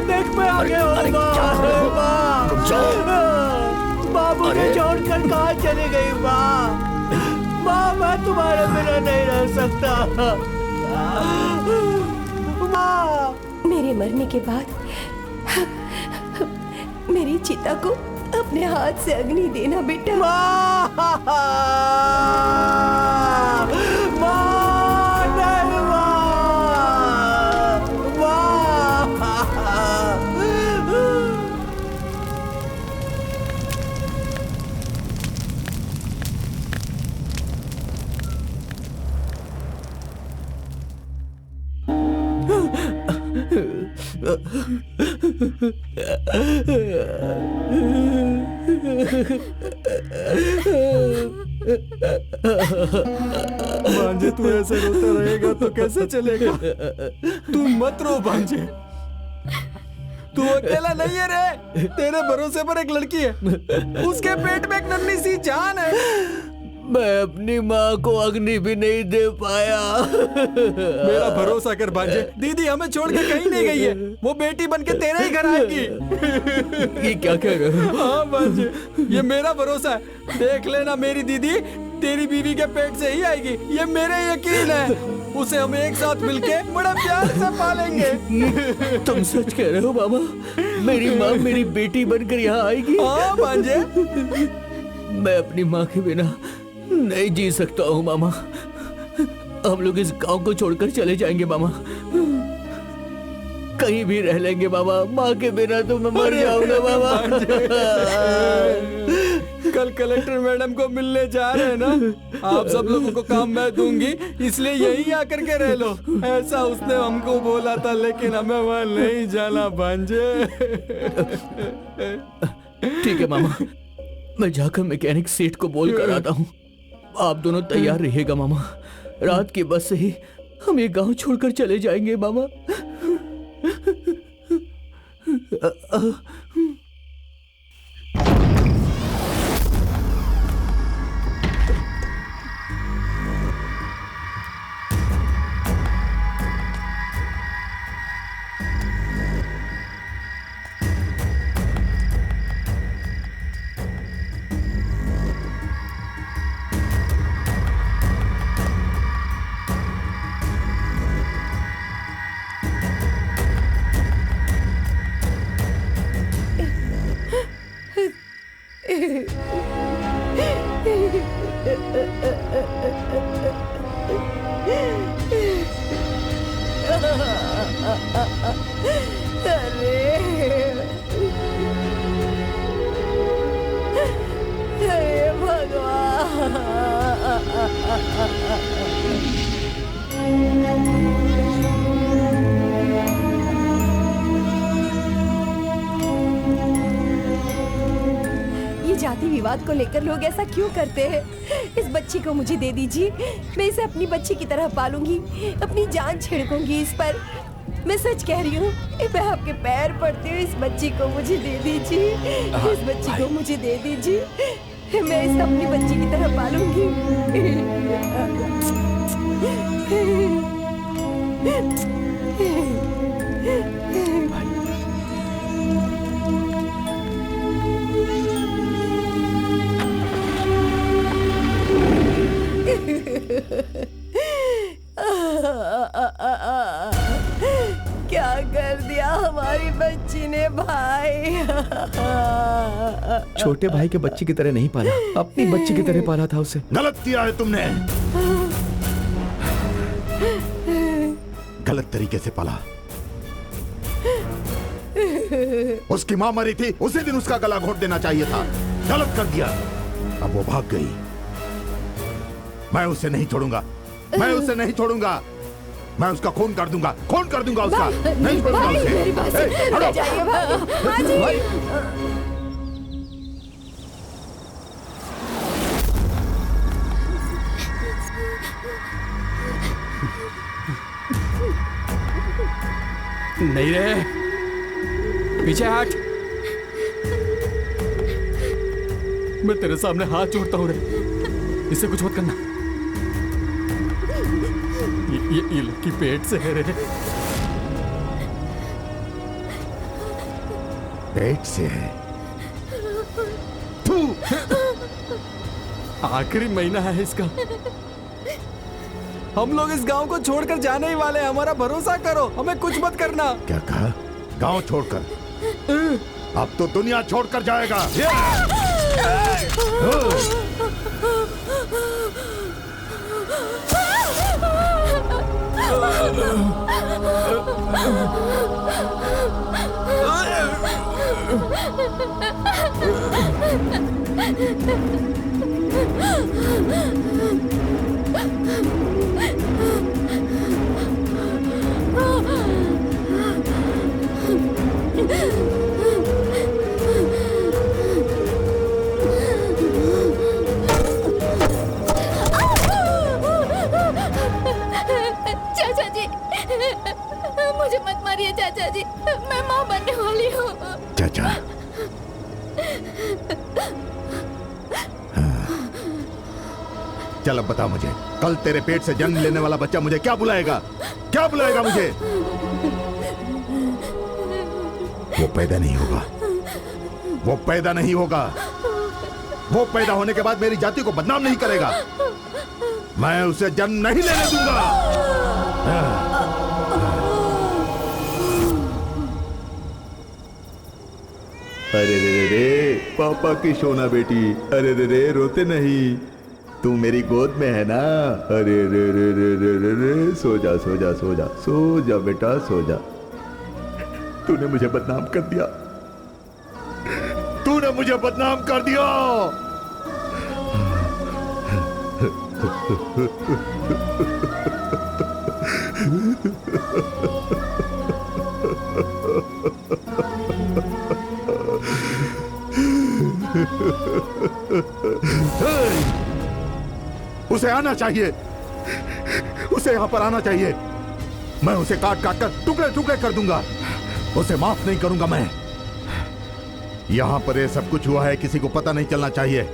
देख मैं आ गया हूँ। माँ मुझे छोड़कर कहाँ चली गई? माँ मैं तुम्हारे बिना नहीं रह सकता। माँ मेरे मरने के बाद मेरी चिता को अपने हाथ से अग्नि देना बेटा। भांजे तू ऐसे रोता रहेगा तो कैसे चलेगा? तू मत रो भांजे, तू अकेला नहीं है रे। तेरे भरोसे पर एक लड़की है, उसके पेट में एक नन्ही सी जान है। मैं अपनी माँ को अग्नि भी नहीं दे पाया। मेरा भरोसा कर भांजे, दीदी हमें छोड़ के कहीं नहीं गई है। वो बेटी बन के तेरे ही घर आएगी। ये क्या कह रहे हो? हाँ भांजे, ये मेरा भरोसा है। देख लेना, मेरी दीदी तेरी बीवी के पेट से ही आएगी, ये मेरे यकीन है। उसे हम एक साथ मिलके बड़ा प्यार से पालेंगे। तुम सच कह रहे हो मामा? मेरी माँ मेरी बेटी बनकर यहाँ आएगी? हाँ भांजे। मैं अपनी माँ के बिना नहीं जी सकता हूँ मामा। हम लोग इस गांव को छोड़कर चले जाएंगे मामा, कहीं भी रह लेंगे मामा। माँ के बिना तो मैं मर जाऊंगा मामा। कल कलेक्टर मैडम को मिलने जा रहे हैं ना, आप सब लोगों को काम मैं दूंगी, इसलिए यहीं आकर के रह लो, ऐसा उसने हमको बोला था, लेकिन हमें वहाँ नहीं जाना भांजे। ठीक है मामा, मैं जाकर मैकेनिक सेठ को बोल कर आता हूँ। आप दोनों तैयार रहिएगा मामा, रात की बस से ही हम ये गांव छोड़कर चले जाएंगे मामा। जाति विवाद को लेकर लोग ऐसा क्यों करते हैं? इस बच्ची को मुझे दे दीजिए, मैं इसे अपनी बच्ची की तरह पालूंगी, अपनी जान छिड़कूंगी इस पर। मैं सच कह रही हूँ, मैं आपके पैर पड़ती हूँ, इस बच्ची को मुझे दे दीजिए, इस बच्ची को मुझे दे दीजिए, मैं इसे अपनी बच्ची की तरह पालूंगी। क्या कर दिया हमारी बच्ची ने भाई? छोटे भाई के बच्ची की तरह नहीं पाला, अपनी बच्ची की तरह पाला था उसे। गलत किया है तुमने, गलत तरीके से पाला। उसकी मां मरी थी, उसी दिन उसका गला घोट देना चाहिए था। गलत कर दिया। अब वो भाग गई, मैं उसे नहीं छोड़ूंगा, मैं उसे नहीं छोड़ूंगा, मैं उसका खून कर दूंगा, खून कर दूंगा उसका, नहीं छोड़ूंगा उसे। मेरी बात सुनो, जाइए भाई। नहीं रे, पीछे हट। मैं तेरे सामने हाथ जोड़ता हूँ रे, इससे कुछ मत करना। ये लड़की पेट से है रे। पेट से है? आखिरी महीना है इसका। हम लोग इस गांव को छोड़कर जाने ही वाले हैं, हमारा भरोसा करो, हमें कुछ मत करना। क्या कहा? गांव छोड़कर? अब तो दुनिया छोड़कर जाएगा। चल अब बता मुझे, कल तेरे पेट से जन्म लेने वाला बच्चा मुझे क्या बुलाएगा? क्या बुलाएगा मुझे? वो पैदा नहीं होगा, वो पैदा नहीं होगा। वो पैदा होने के बाद मेरी जाति को बदनाम नहीं करेगा। मैं उसे जन्म नहीं लेने दूंगा। अरे रे रे पापा की सोना बेटी, अरे रे रे रोते नहीं, तू मेरी गोद में है ना। अरे रे रे रे रे रे रे सो जा सो जा सो जा सो जा बेटा सो जा। तूने मुझे बदनाम कर दिया, तूने मुझे बदनाम कर दिया। उसे आना चाहिए, उसे यहां पर आना चाहिए। मैं उसे काट काट कर टुकड़े टुकड़े कर दूंगा। उसे माफ नहीं करूंगा मैं। यहां पर ये सब कुछ हुआ है, किसी को पता नहीं चलना चाहिए।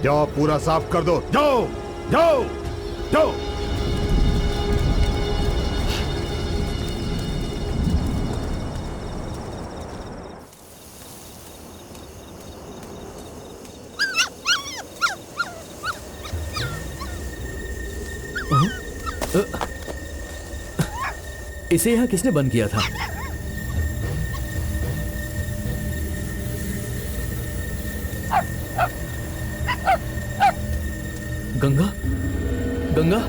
जाओ पूरा साफ कर दो, जाओ जाओ जाओ। इसे यहाँ किसने बंद किया था? गंगा, गंगा,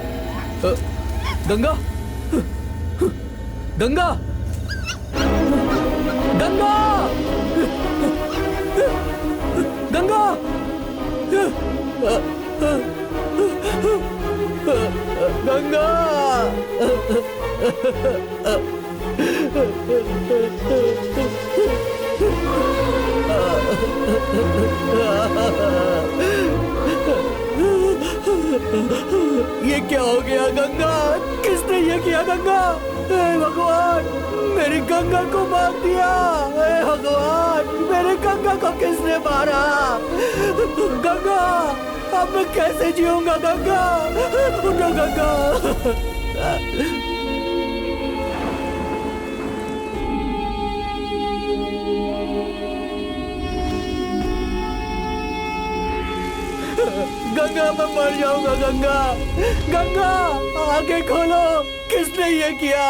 गंगा, गंगा, गंगा, गंगा, गंगा। ये क्या हो गया गंगा? किसने ये किया गंगा? हे भगवान, मेरी गंगा को मार दिया। हे भगवान, मेरे गंगा को किसने मारा? गंगा, अब मैं कैसे जीऊंगा गंगा? उठो गंगा। गंगा, मैं मर जाऊंगा गंगा। गंगा, आंखें खोलो। किसने ये किया?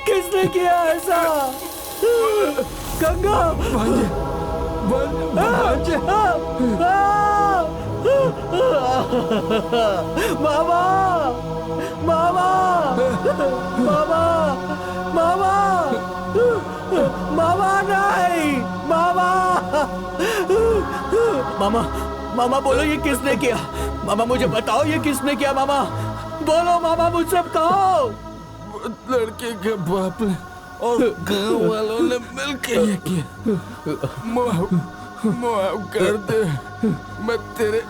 किसने किया ऐसा? गंगा, मामा, मामा, मामा, मामा, मामा नहीं, मामा, मामा, मामा बोलो ये किसने किया? मामा मुझे बताओ ये किसने किया? मामा बोलो, मामा मुझसे कहो। लड़के के बाप ने और गांव वालों ने मिलकर ये किया। माफ कर दे। मैं तेरे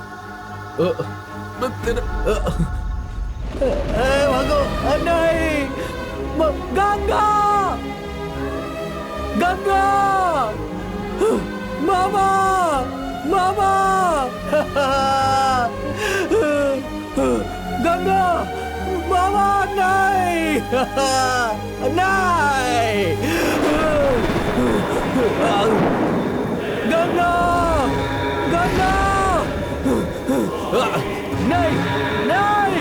भगवान नहीं। गंगा, गंगा, मामा, मामा, गंगा, मामा नहीं, नहीं, गंगा, गंगा, नहीं, नहीं,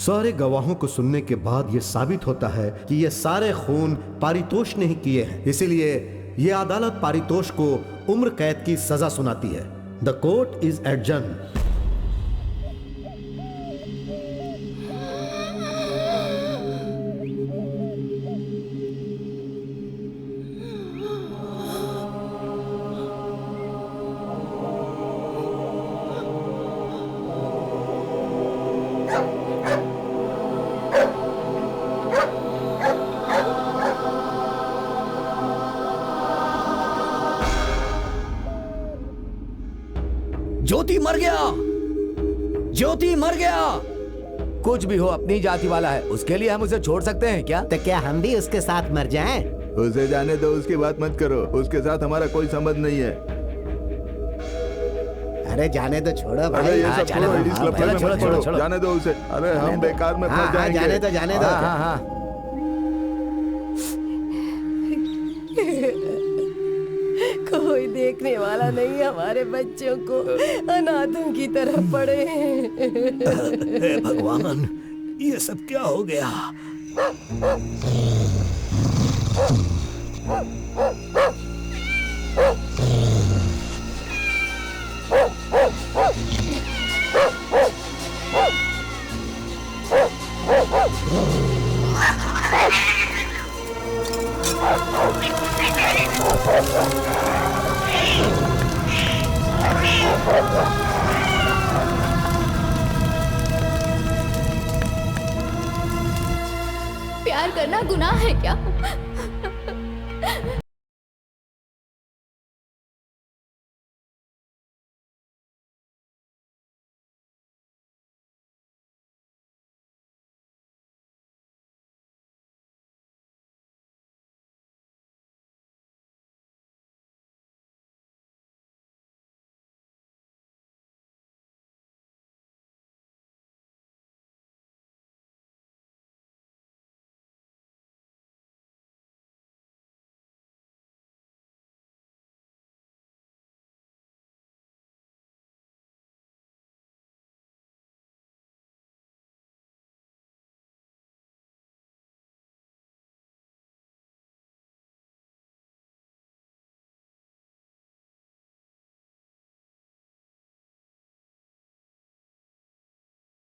सारे गवाहों को सुनने के बाद यह साबित होता है कि ये सारे खून पारितोष ने ही किए हैं। इसीलिए ये अदालत पारितोष को उम्र कैद की सजा सुनाती है। The court is adjourn. Jyoti मर गया, ज्योति मर गया। कुछ भी हो अपनी जाति वाला है, उसके लिए हम उसे छोड़ सकते हैं क्या? तो क्या हम भी उसके साथ मर जाएं? उसे जाने दो, उसकी बात मत करो। उसके साथ हमारा कोई संबंध नहीं है। अरे जाने दो, छोड़ो अरे भाई। ये सब छोड़ो, इस लफड़े में मत पड़ो। जाने दो उसे। अरे हम बेकार में फंस जाएंगे। जाने दो, जाने दो। कोई देखने वाला नहीं, हमारे बच्चों को अनाथों की तरह पड़े हैं। हे भगवान, ये सब क्या हो गया? प्यार करना गुनाह है क्या?